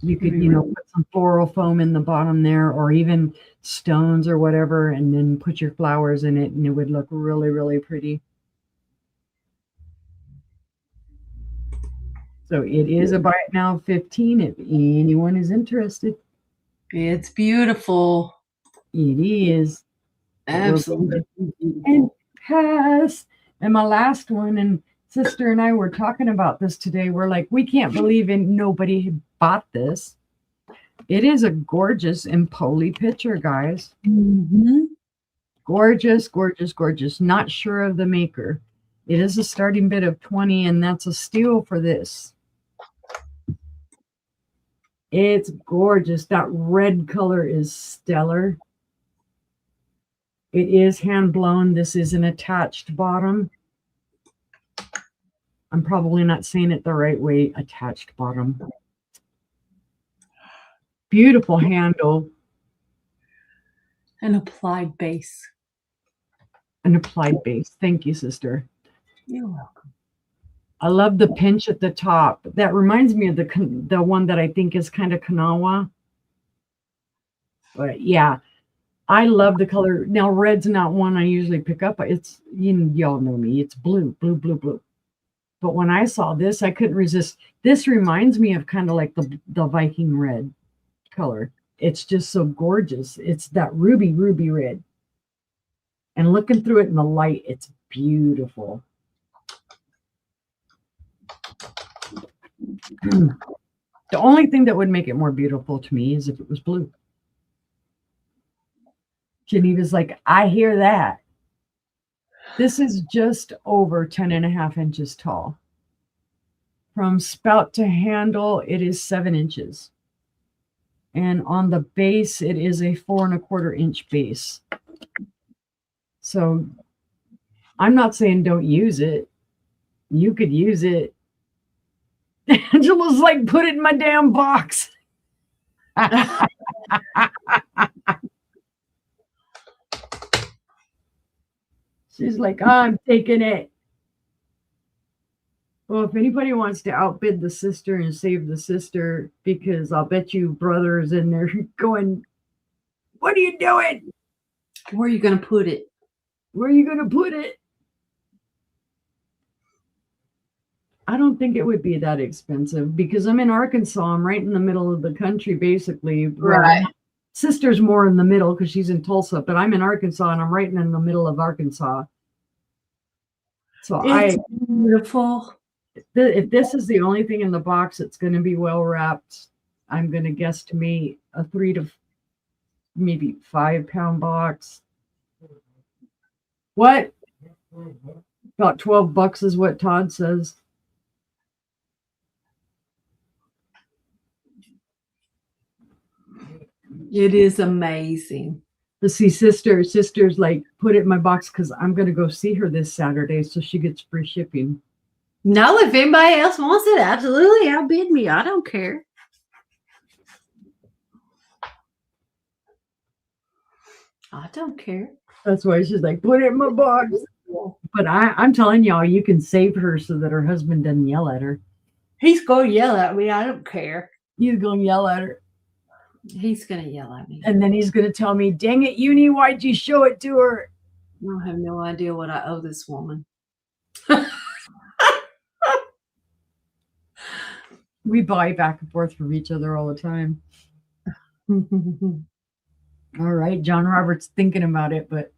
You could, put some floral foam in the bottom there, or even stones or whatever, and then put your flowers in it, and it would look really, really pretty. So it is a buy it now 15 if anyone is interested. It's beautiful. It is. Absolutely. And pass. And my last one, and sister and I were talking about this today. We're like, we can't believe nobody bought this. It is a gorgeous Empoli picture, guys. Mm-hmm. Gorgeous, gorgeous, gorgeous. Not sure of the maker. It is a starting bid of 20, and that's a steal for this. It's gorgeous. That red color is stellar. It is hand blown. This is an attached bottom. I'm probably not saying it the right way. Attached bottom. Beautiful handle. An applied base. An applied base. Thank you, sister. You're welcome. I love the pinch at the top. That reminds me of the one that I think is kind of Kanawha. But yeah, I love the color. Now, red's not one I usually pick up. It's, y'all know me. It's blue, blue, blue, blue. But when I saw this, I couldn't resist. This reminds me of kind of like the Viking red color. It's just so gorgeous. It's that ruby, ruby red. And looking through it in the light, it's beautiful. The only thing that would make it more beautiful to me is if it was blue. Geneva's like, I hear that. This is just over 10.5 inches tall. From spout to handle, it is 7 inches. And on the base, it is a 4 1/4 inch base. So I'm not saying don't use it. You could use it. Angela's like, put it in my damn box. She's like, I'm taking it. Well, if anybody wants to outbid the sister and save the sister, because I'll bet you brother is in there going, what are you doing? Where are you going to put it? Where are you going to put it? I don't think it would be that expensive because I'm in Arkansas. I'm right in the middle of the country, basically. Right. Well, sister's more in the middle because she's in Tulsa, but I'm in Arkansas and I'm right in the middle of Arkansas. So It's beautiful. If this is the only thing in the box that's going to be well wrapped, I'm going to guess to me a 3 to maybe 5 pound box. What? About $12 is what Todd says. It is amazing. To see sister's like, put it in my box because I'm going to go see her this Saturday, so she gets free shipping. No, if anybody else wants it, absolutely outbid me. I don't care. I don't care. That's why she's like, put it in my box. But I'm telling y'all, you can save her so that her husband doesn't yell at her. He's going to yell at me. I don't care. He's going to yell at her. He's going to yell at me. And then he's going to tell me, dang it, Uni, why'd you show it to her? I have no idea what I owe this woman. We buy back and forth from each other all the time. All right, John Robert's thinking about it, but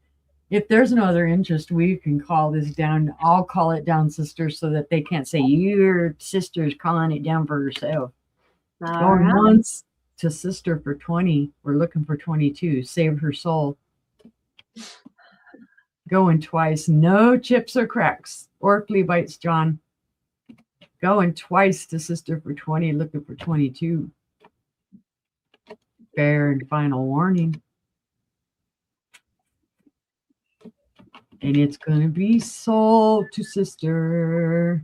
if there's no other interest, we can call this down. I'll call it down, sister, so that they can't say your sister's calling it down for herself. Going once to sister for 20. We're looking for 22. Save her soul. Going twice. No chips or cracks or flea bites, John. Going twice to sister for 20. Looking for 22. Fair and final warning. And it's going to be sold to sister.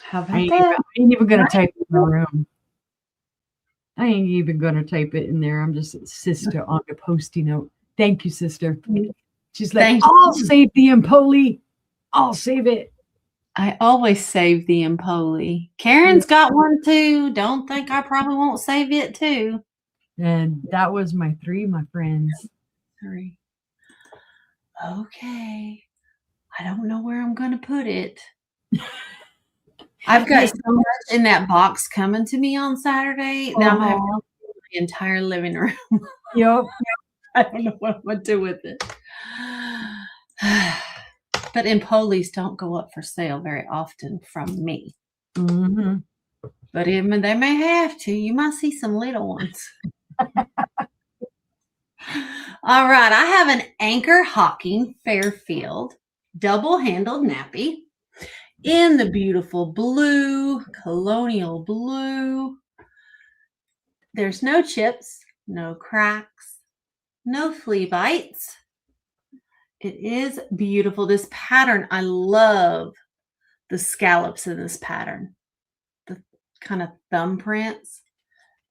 How about I ain't that? even going to type it in the room. I ain't even going to type it in there. I'm just sister on the posty note. Thank you, sister. She's like, I'll save the Empoli. I'll save it. I always save the Empoli. Karen's got one too. Don't think I probably won't save it too. And that was my 3, my friends. 3. Okay. I don't know where I'm going to put it. I've got so much in that box coming to me on Saturday. Now I'm having the entire living room. Yep. I don't know what I'm going to do with it. But Empolis don't go up for sale very often from me. Mm-hmm. But even they may have to. You might see some little ones. All right. I have an Anchor Hocking Fairfield double-handled nappy in the beautiful blue, colonial blue. There's no chips, no cracks, no flea bites. It is beautiful. This pattern, I love the scallops in this pattern. The kind of thumbprints.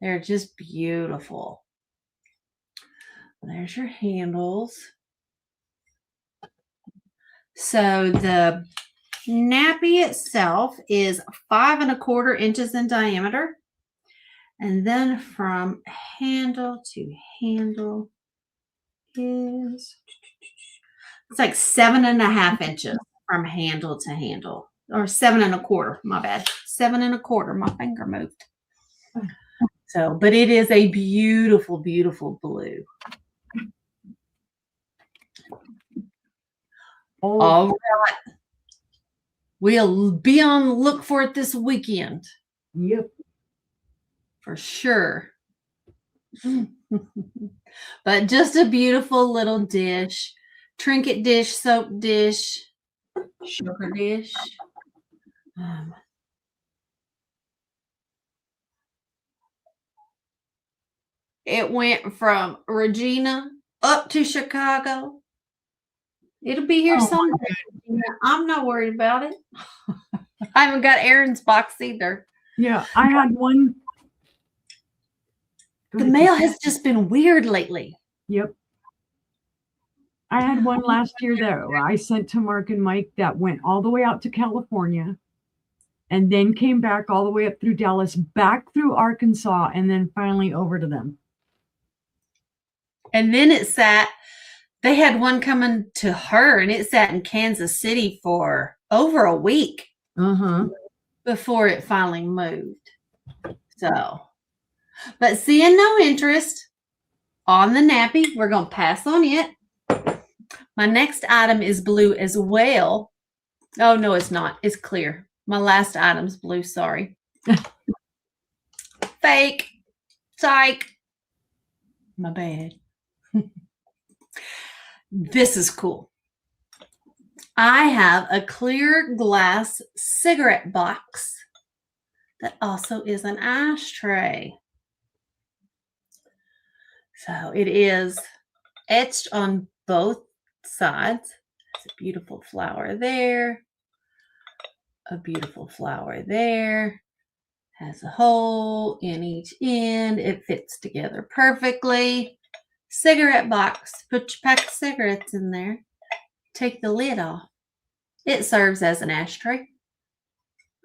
They're just beautiful. There's your handles. So the nappy itself is 5 1/4 inches in diameter. And then from handle to handle is, it's like 7 1/2 inches from handle to handle. Or 7 1/4, my bad. 7 1/4, my finger moved. So, but it is a beautiful, beautiful blue. All right. We'll be on the look for it this weekend. Yep. For sure. But just a beautiful little dish. Trinket dish, soap dish, sugar dish. It went from Regina up to Chicago, It'll be here Oh, someday. I'm not worried about it. I haven't got Aaron's box either. Yeah, I had one. The mail has just been weird lately. Yep. I had one last year that I sent to Mark and Mike that went all the way out to California and then came back all the way up through Dallas, back through Arkansas, and then finally over to them. And then it sat, they had one coming to her, and it sat in Kansas City for over a week before it finally moved. So, but seeing no interest on the nappy, we're going to pass on it. My next item is blue as well. Oh, no, it's not. It's clear. My last item's blue. Sorry. Fake. Psych. My bad. This is cool. I have a clear glass cigarette box that also is an ashtray. So it is etched on both sides. There's a beautiful flower there. A beautiful flower there. Has a hole in each end. It fits together perfectly. Cigarette box. Put your pack of cigarettes in there. Take the lid off. It serves as an ashtray.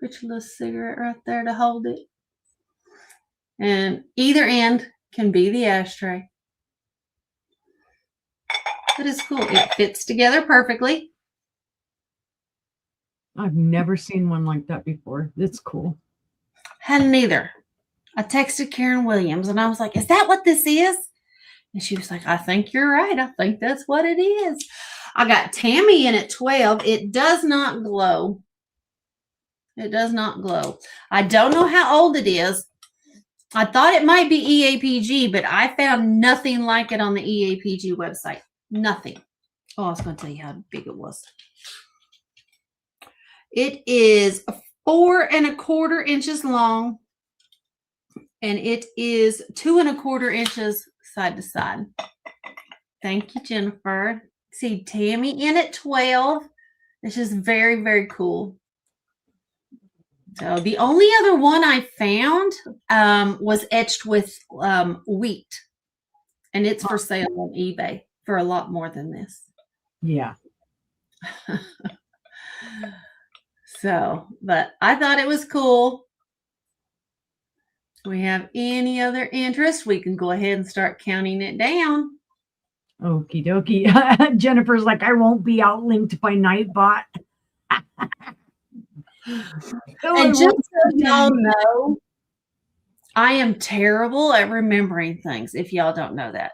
Put your little cigarette right there to hold it. And either end can be the ashtray. But it's cool. It fits together perfectly. I've never seen one like that before. It's cool. Hadn't either. I texted Karen Williams and I was like, is that what this is? And she was like, I think you're right. I think that's what it is. I got Tammy in at 12. It does not glow. It does not glow. I don't know how old it is. I thought it might be EAPG, but I found nothing like it on the EAPG website. Nothing. Oh, I was going to tell you how big it was. It is 4 1/4 inches long, and it is 2 1/4 inches side to side. Thank you, Jennifer. See Tammy in at 12. It's just very, very cool. So the only other one I found was etched with wheat, and it's for sale on eBay for a lot more than this. Yeah. So, but I thought it was cool. Do we have any other interest? We can go ahead and start counting it down. Okie dokie. Jennifer's like, I won't be outlinked by Nightbot. And just so y'all know, I am terrible at remembering things, if y'all don't know that.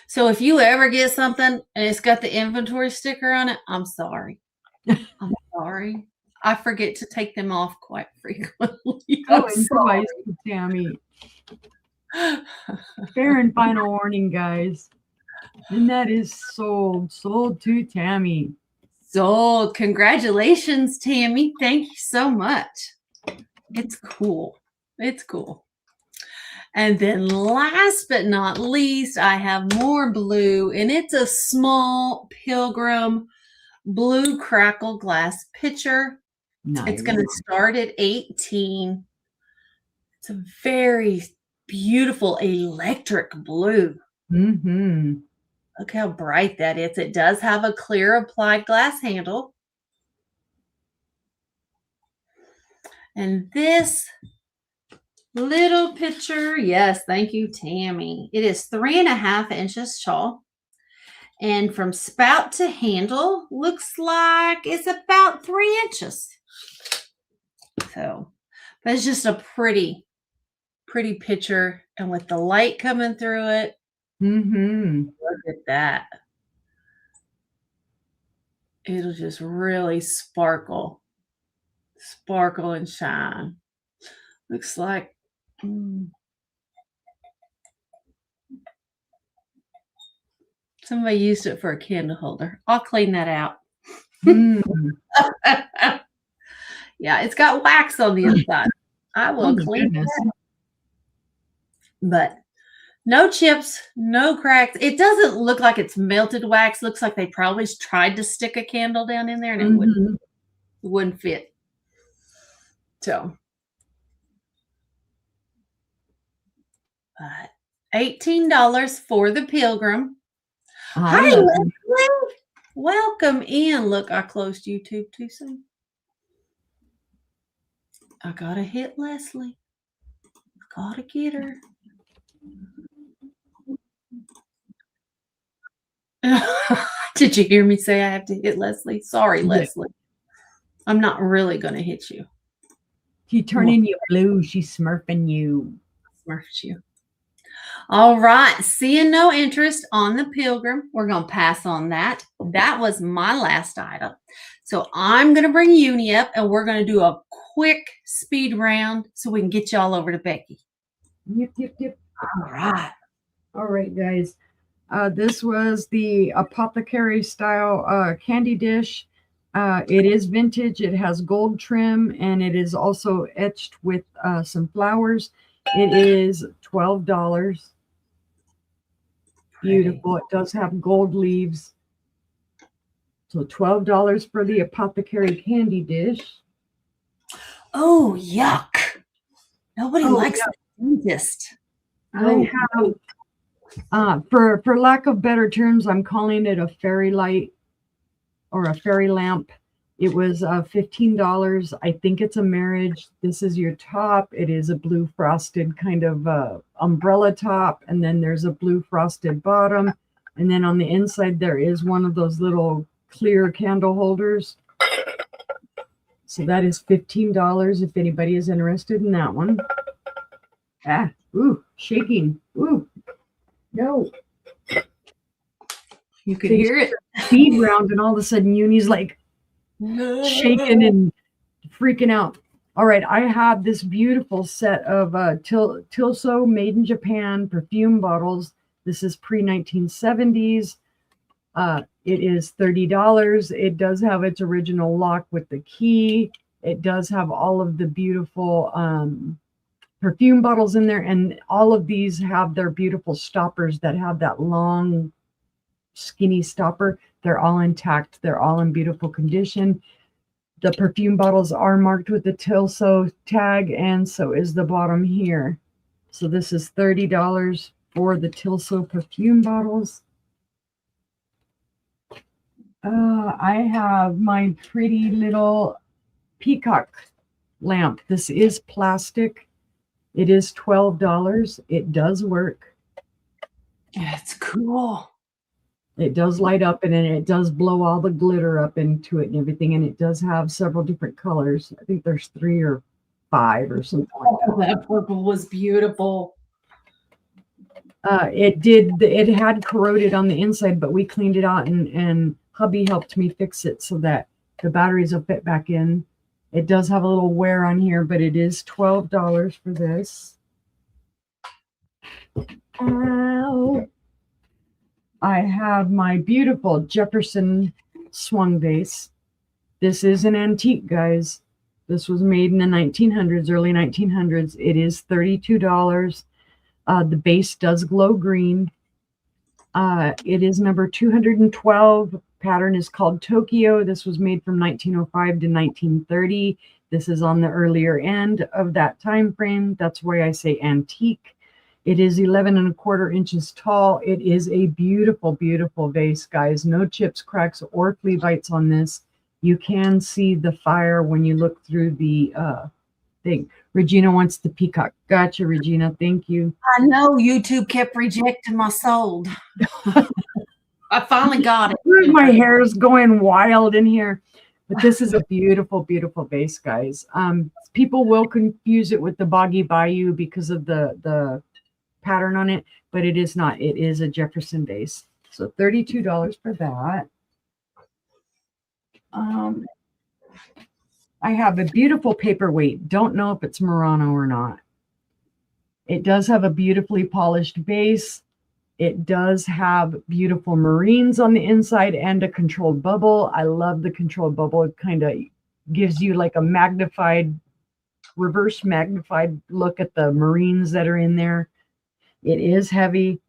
So if you ever get something and it's got the inventory sticker on it, I'm sorry. I'm sorry. I forget to take them off quite frequently. Improvise, Tammy. Fair and final warning, guys. And that is sold to Tammy. Sold. Congratulations, Tammy. Thank you so much. It's cool. It's cool. And then last but not least, I have more blue, and it's a small Pilgrim blue crackle glass pitcher. Nice. It's going to start at 18. It's a very beautiful electric blue. Mm-hmm. Look how bright that is. It does have a clear applied glass handle. And this little pitcher, yes, thank you, Tammy. It is 3 1/2 inches tall. And from spout to handle, looks like it's about 3 inches. So that's just a pretty pitcher. And with the light coming through it, look at that. It'll just really sparkle and shine. Looks like somebody used it for a candle holder. I'll clean that out. Yeah, it's got wax on the inside. I will clean it. But No chips, no cracks. It doesn't look like it's melted wax. Looks like they probably tried to stick a candle down in there and it wouldn't fit. So, but $18 for the Pilgrim. Hi, Leslie. Welcome in. Look, I closed YouTube too soon. I gotta hit Leslie. Gotta get her. Did you hear me say I have to hit Leslie? Sorry, Leslie. I'm not really gonna hit you. She's turning you blue. She's smurfing you. Smurfed you. All right. Seeing no interest on the Pilgrim, we're going to pass on that. That was my last item. So I'm going to bring Uni up and we're going to do a quick speed round so we can get y'all over to Becky. Yep. All right. All right, guys. This was the apothecary style candy dish. It is vintage. It has gold trim and it is also etched with some flowers. It is $12. Beautiful. It does have gold leaves. So $12 for the apothecary candy dish. Oh, yuck. Nobody likes the dentist. I have, for lack of better terms, I'm calling it a fairy light or a fairy lamp. It was $15. I think it's a marriage. This is your top. It is a blue frosted kind of umbrella top. And then there's a blue frosted bottom. And then on the inside, there is one of those little clear candle holders. So that is $15 if anybody is interested in that one. Shaking. Ooh, no. You could hear it. Speed round, and all of a sudden, Uni's like, shaking and freaking out. All right, I have this beautiful set of Tilso made in Japan perfume bottles. This is pre-1970s. It is $30. It does have its original lock with the key. It does have all of the beautiful perfume bottles in there, and all of these have their beautiful stoppers that have that long, skinny stopper. They're all intact. They're all in beautiful condition. The perfume bottles are marked with the Tilso tag, and so is the bottom here. So this is $30 for the Tilso perfume bottles. I have my pretty little peacock lamp. This is plastic. It is $12. It does work. That's cool. It does light up and then it does blow all the glitter up into it and everything. And it does have several different colors. I think there's 3 or 5 or something like that. That purple was beautiful. It had corroded on the inside, but we cleaned it out and hubby helped me fix it so that the batteries will fit back in. It does have a little wear on here, but it is $12 for this. I have my beautiful Jefferson swung vase. This is an antique, guys. This was made in the 1900s, early 1900s. It is $32. The base does glow green. It is number 212. Pattern is called Tokyo. This was made from 1905 to 1930. This is on the earlier end of that time frame. That's why I say antique. It is 11¼ inches tall. It is a beautiful, beautiful vase, guys. No chips, cracks, or flea bites on this. You can see the fire when you look through the thing. Regina wants the peacock. Gotcha, Regina. Thank you. I know YouTube kept rejecting my sold. I finally got it. My hair is going wild in here. But this is a beautiful, beautiful vase, guys. People will confuse it with the Boggy Bayou because of the pattern on it, but it is not. It is a Jefferson vase. So $32 for that. I have a beautiful paperweight. Don't know if it's Murano or not. It does have a beautifully polished base. It does have beautiful marines on the inside and a controlled bubble. I love the controlled bubble. It kind of gives you like a magnified, reverse magnified look at the marines that are in there. It is heavy.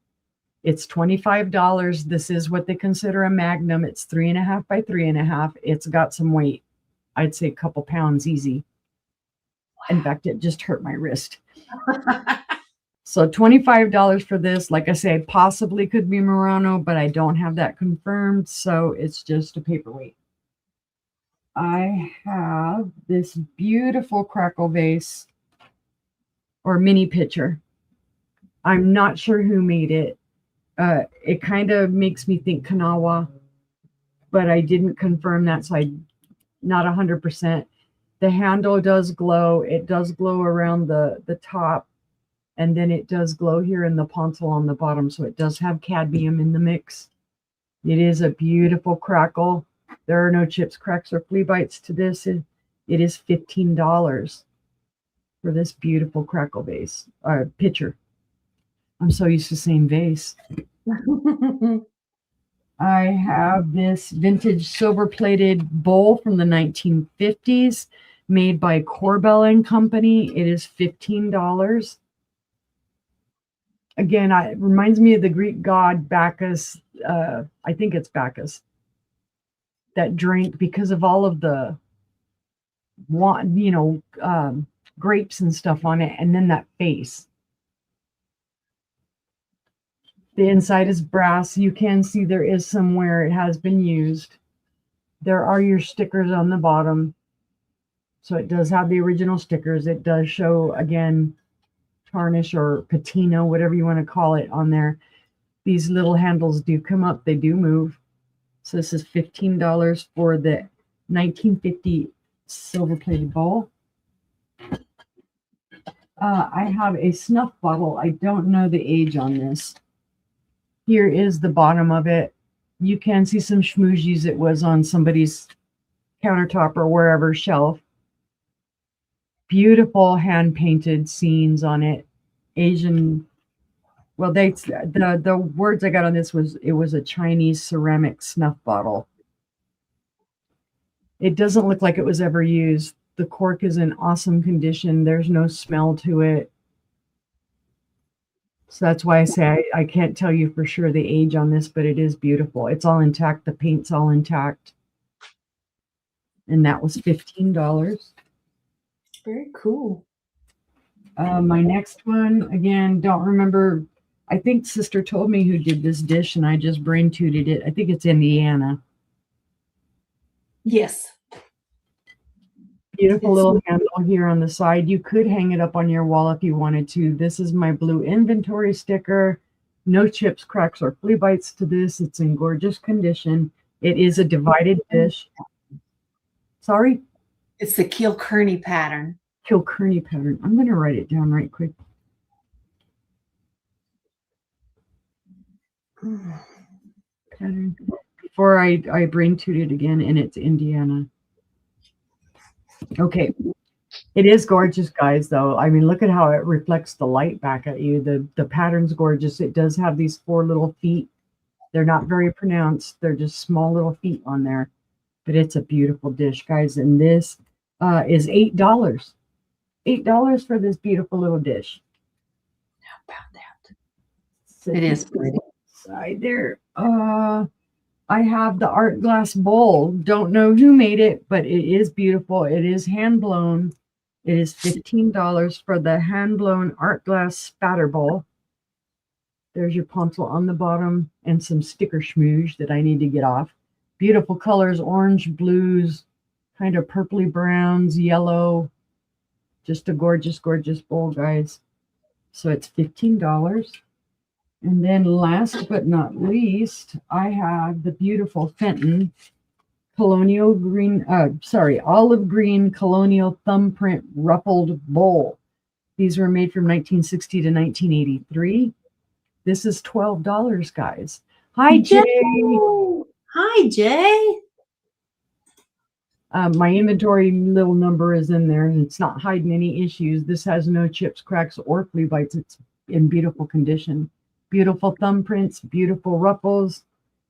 It's $25. This is what they consider a magnum. It's 3.5 by 3.5. It's got some weight. I'd say a couple pounds easy. In fact, it just hurt my wrist. So $25 for this. Like I say, possibly could be Murano, but I don't have that confirmed. So it's just a paperweight. I have this beautiful crackle vase or mini pitcher. I'm not sure who made it. It kind of makes me think Kanawha, but I didn't confirm that, so I'm not 100%. The handle does glow. It does glow around the top, and then it does glow here in the pontil on the bottom, so it does have cadmium in the mix. It is a beautiful crackle. There are no chips, cracks, or flea bites to this. It is $15 for this beautiful crackle vase, pitcher. I'm so used to saying vase. I have this vintage silver-plated bowl from the 1950s made by Corbell and Company. It is $15. Again, it reminds me of the Greek god Bacchus. I think it's Bacchus. That drink, because of all of the, grapes and stuff on it, and then that face. The inside is brass. You can see there is somewhere it has been used. There are your stickers on the bottom. So it does have the original stickers. It does show, again, tarnish or patina, whatever you want to call it, on there. These little handles do come up. They do move. So this is $15 for the 1950 silver-plated bowl. I have a snuff bottle. I don't know the age on this. Here is the bottom of it. You can see some schmoozies. It was on somebody's countertop or wherever shelf. Beautiful hand-painted scenes on it. Asian. Well, the words I got on this was it was a Chinese ceramic snuff bottle. It doesn't look like it was ever used. The cork is in awesome condition. There's no smell to it. So that's why I say I can't tell you for sure the age on this, but it is beautiful. It's all intact. The paint's all intact. And that was $15. Very cool. My next one, again, don't remember. I think Sister told me who did this dish, and I just brain tooted it. I think it's Indiana. Yes. Beautiful little handle here on the side. You could hang it up on your wall if you wanted to. This is my blue inventory sticker. No chips, cracks, or flea bites to this. It's in gorgeous condition. It is a divided dish. Sorry? It's the Kilkenny pattern. Kilkenny pattern. I'm going to write it down right quick. Pattern. Before I brain toot it again, and it's Indiana. Okay. It is gorgeous, guys, though. I mean, look at how it reflects the light back at you. The pattern's gorgeous. It does have these 4 little feet. They're not very pronounced. They're just small little feet on there. But it's a beautiful dish, guys. And this is $8. $8 for this beautiful little dish. How about that? So it is pretty. Side there. I have the art glass bowl. Don't know who made it, but it is beautiful. It is hand blown. It is $15 for the hand blown art glass spatter bowl. There's your pontil on the bottom and some sticker schmooze that I need to get off. Beautiful colors, orange, blues, kind of purpley browns, yellow. Just a gorgeous, gorgeous bowl, guys. So it's $15. And then last but not least, I have the beautiful Fenton olive green colonial thumbprint ruffled bowl. These were made from 1960 to 1983. This is $12, guys. Hi, Jay. Hi, Jay. My inventory little number is in there, and it's not hiding any issues. This has no chips, cracks, or flea bites. It's in beautiful condition. Beautiful thumbprints, beautiful ruffles.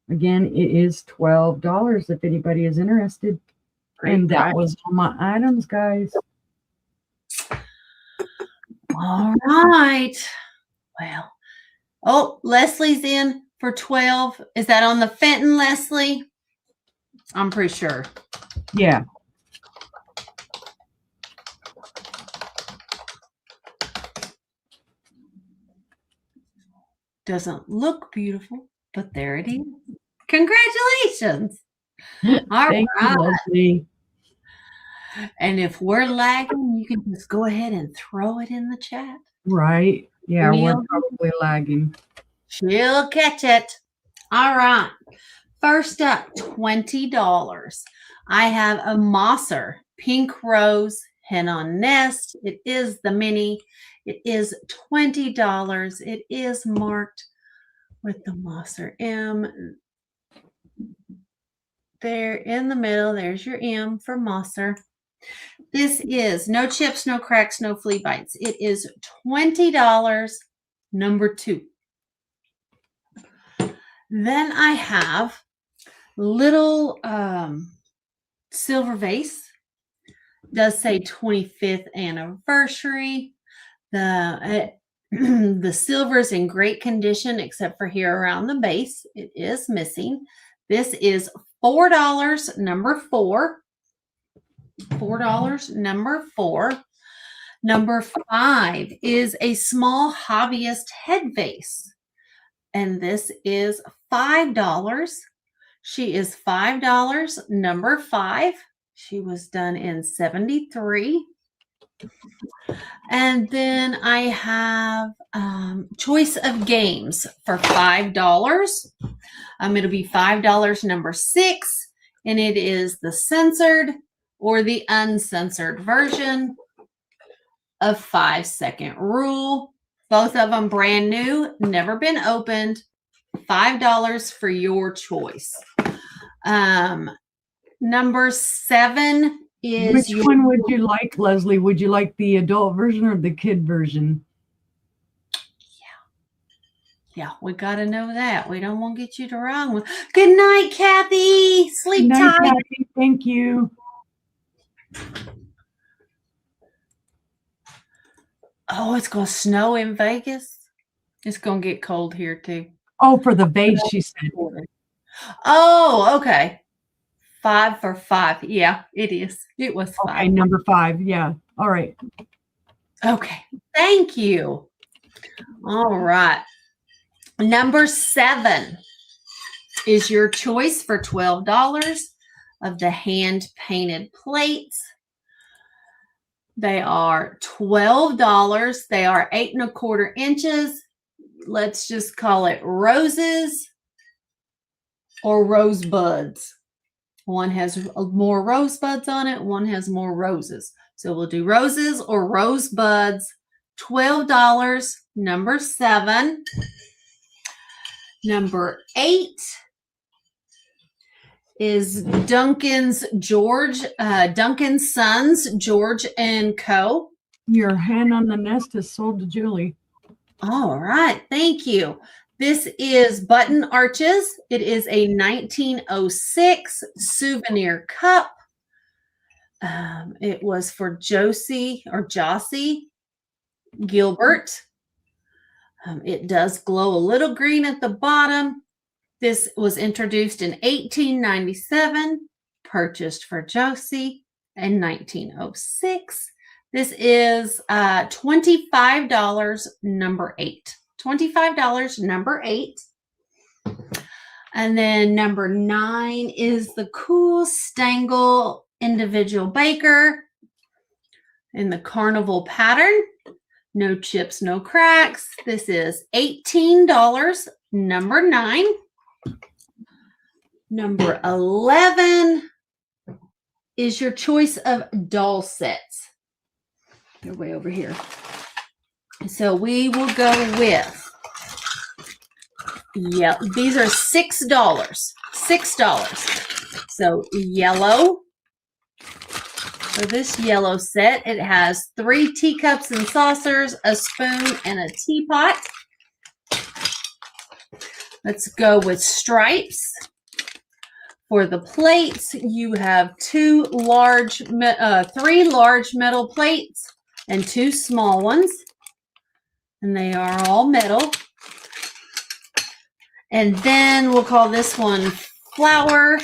Again, it is $12 if anybody is interested. Great. And that was all my items, guys. All right. Well, Oh, Leslie's in for 12. Is that on the Fenton, Leslie? I'm pretty sure. Yeah. Doesn't look beautiful, but there it is. Congratulations. All Thank you, right. Leslie. And if we're lagging, you can just go ahead and throw it in the chat. Right. Yeah, we're We'll- probably lagging. She'll catch it. All right. First up, $20. I have a Mosser Pink Rose Hen on Nest. It is the mini. It is $20. It is marked with the Mosser M. There in the middle, there's your M for Mosser. This is no chips, no cracks, no flea bites. It is $20, number 2. Then I have little silver vase. Does say 25th anniversary. The silver is in great condition except for here around the base. It is missing. This is $4, number 4. $4, number 4. Number 5 is a small hobbyist head vase. And this is $5. She is $5, number 5. She was done in 73. And then I have choice of games for $5. It'll be $5, number 6. And it is the censored or the uncensored version of 5-second rule. Both of them brand new, never been opened. $5 for your choice. Number 7 is Which one would you like, Leslie? Would you like the adult version or the kid version? Yeah, we got to know that. We don't want to get you the wrong one. Good night, Kathy. Sleep Good night, tight. Kathy. Thank you. Oh, it's going to snow in Vegas. It's going to get cold here too. Oh, for the vase, she said. Oh, okay. 5 for 5. Yeah, it is. It was 5. Okay, number 5. Yeah. All right. Okay. Thank you. All right. Number 7 is your choice for $12 of the hand-painted plates. They are $12. They are 8 1/4 inches. Let's just call it roses or rosebuds. One has more rosebuds on it. One has more roses. So we'll do roses or rosebuds. $12, number 7. Number 8 is Duncan's Sons, George and Co. Your Hen on the Nest is sold to Julie. All right, thank you. This is Button Arches. It is a 1906 souvenir cup. It was for Jossie Gilbert. It does glow a little green at the bottom. This was introduced in 1897, purchased for Josie in 1906. This is $25, number 8. $25, number 8. And then number 9 is the cool Stangl individual baker in the carnival pattern. No chips, no cracks. This is $18, number 9. Number 11 is your choice of doll sets. They're way over here. So we will go with, yeah, these are $6. $6. So yellow. For this yellow set, it has 3 teacups and saucers, a spoon, and a teapot. Let's go with stripes. For the plates, you have 3 large metal plates and 2 small ones. And they are all metal. And then we'll call this one flour.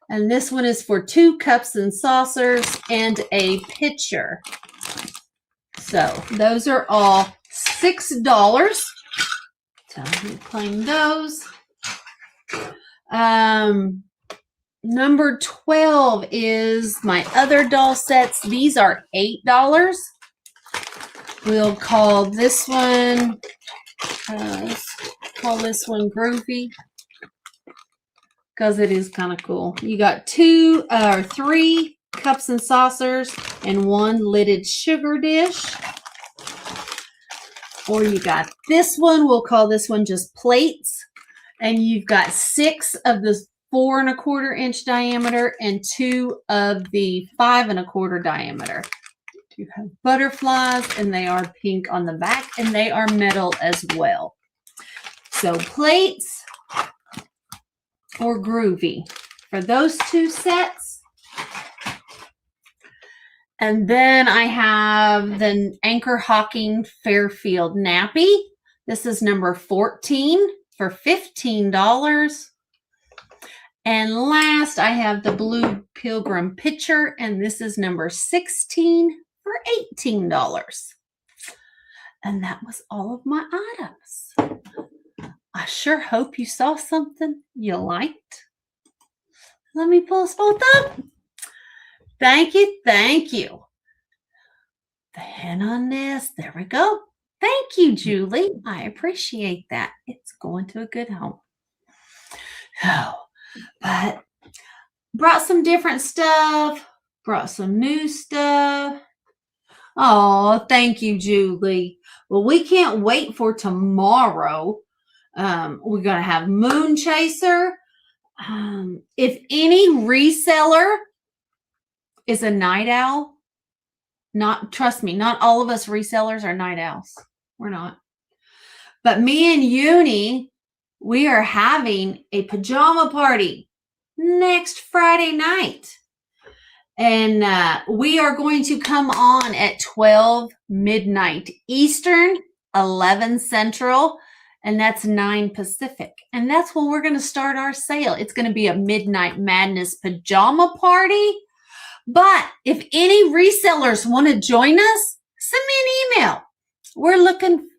And this one is for 2 cups and saucers and a pitcher. So those are all $6. So I'm playing those. Number 12 is my other doll sets. These are $8. We'll call this one, let's call this one Groovy, because it is kind of cool. You got 2 or 3 cups and saucers and 1 lidded sugar dish. Or you got this one, we'll call this one just plates. And you've got 6 of the 4 1/4 inch diameter and 2 of the 5 1/4 diameter. You have butterflies, and they are pink on the back, and they are metal as well. So plates or Groovy for those 2 sets. And then I have the Anchor Hocking Fairfield Nappy. This is number 14 for $15. And last, I have the Blue Pilgrim Pitcher, and this is number 16 for $18. And that was all of my items. I sure hope you saw something you liked. Let me pull us both up. Thank you, thank you. The hen on nest, there we go. Thank you, Julie. I appreciate that. It's going to a good home. Oh, but brought some different stuff, brought some new stuff. Oh, thank you, Julie. Well, we can't wait for tomorrow. We're going to have Moon Chaser. If any reseller is a night owl, trust me, not all of us resellers are night owls. We're not. But me and Uni, we are having a pajama party next Friday night. And we are going to come on at 12 midnight Eastern, 11 Central, and that's 9 Pacific. And that's when we're going to start our sale. It's going to be a Midnight Madness pajama party. But if any resellers want to join us, send me an email. We're looking.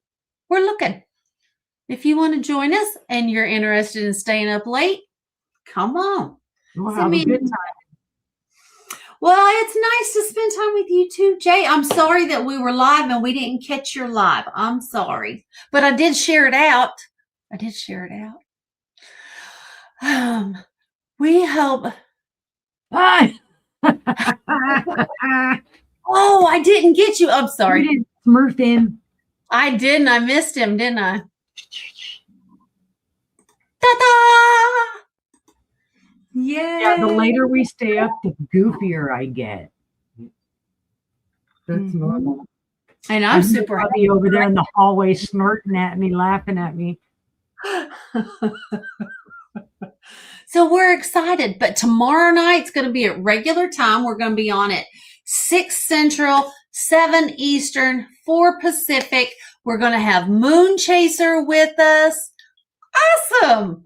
If you want to join us and you're interested in staying up late, come on. We'll have a good time. Well, it's nice to spend time with you too, Jay. I'm sorry that we were live and we didn't catch your live. I'm sorry. But I did share it out. We hope. Bye. Oh, I didn't get you. I'm sorry. You didn't smurf in. I didn't. I missed him, didn't I? Ta-da! Yeah, the later we stay up, the goofier I get. That's normal. And I'm super happy over there in the hallway snorting at me, laughing at me. So we're excited, but tomorrow night's going to be at regular time. We're going to be on at 6 Central, 7 Eastern, 4 Pacific. We're going to have Moon Chaser with us. Awesome.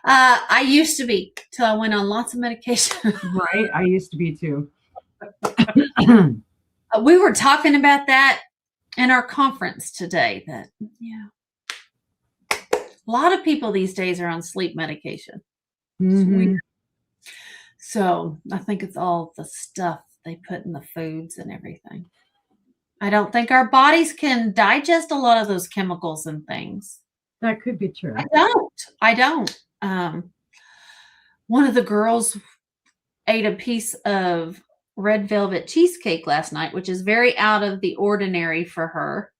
I used to be till I went on lots of medication. Right. I used to be too. We were talking about that in our conference today. That a lot of people these days are on sleep medication. Mm-hmm. So I think it's all the stuff they put in the foods and everything. I don't think our bodies can digest a lot of those chemicals and things. That could be true. I don't. One of the girls ate a piece of red velvet cheesecake last night, which is very out of the ordinary for her.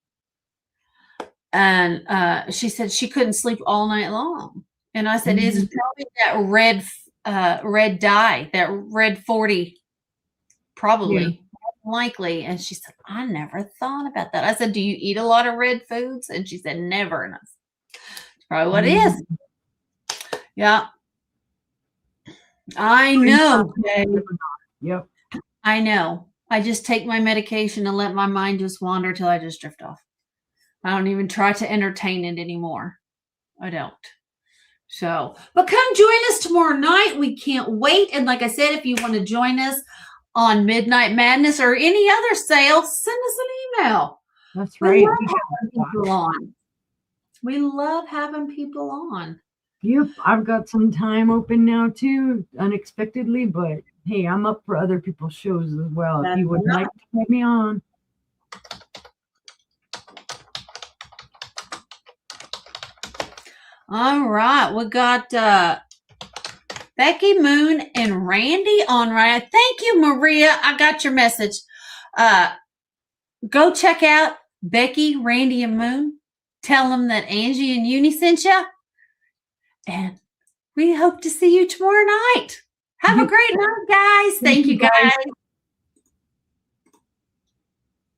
And she said she couldn't sleep all night long. And I said, it's probably that red dye, that red 40, probably, likely. And she said, I never thought about that. I said, do you eat a lot of red foods? And she said, never. And I said, that's probably what it is. Yeah. I know. Yep. I know. I just take my medication and let my mind just wander till I just drift off. I don't even try to entertain it anymore. I don't. So, but come join us tomorrow night. We can't wait. And like I said, if you want to join us on Midnight Madness or any other sale, send us an email. That's right. We love having people on. We love having people on. Yep, I've got some time open now too, unexpectedly, but hey, I'm up for other people's shows as well. If you would like to have me on. All right, we got Becky, Moon, and Randy on right. Thank you, Maria. I got your message. Go check out Becky, Randy, and Moon. Tell them that Angie and Uni sent you. And we hope to see you tomorrow night. Have a great night, guys. Thank you, guys.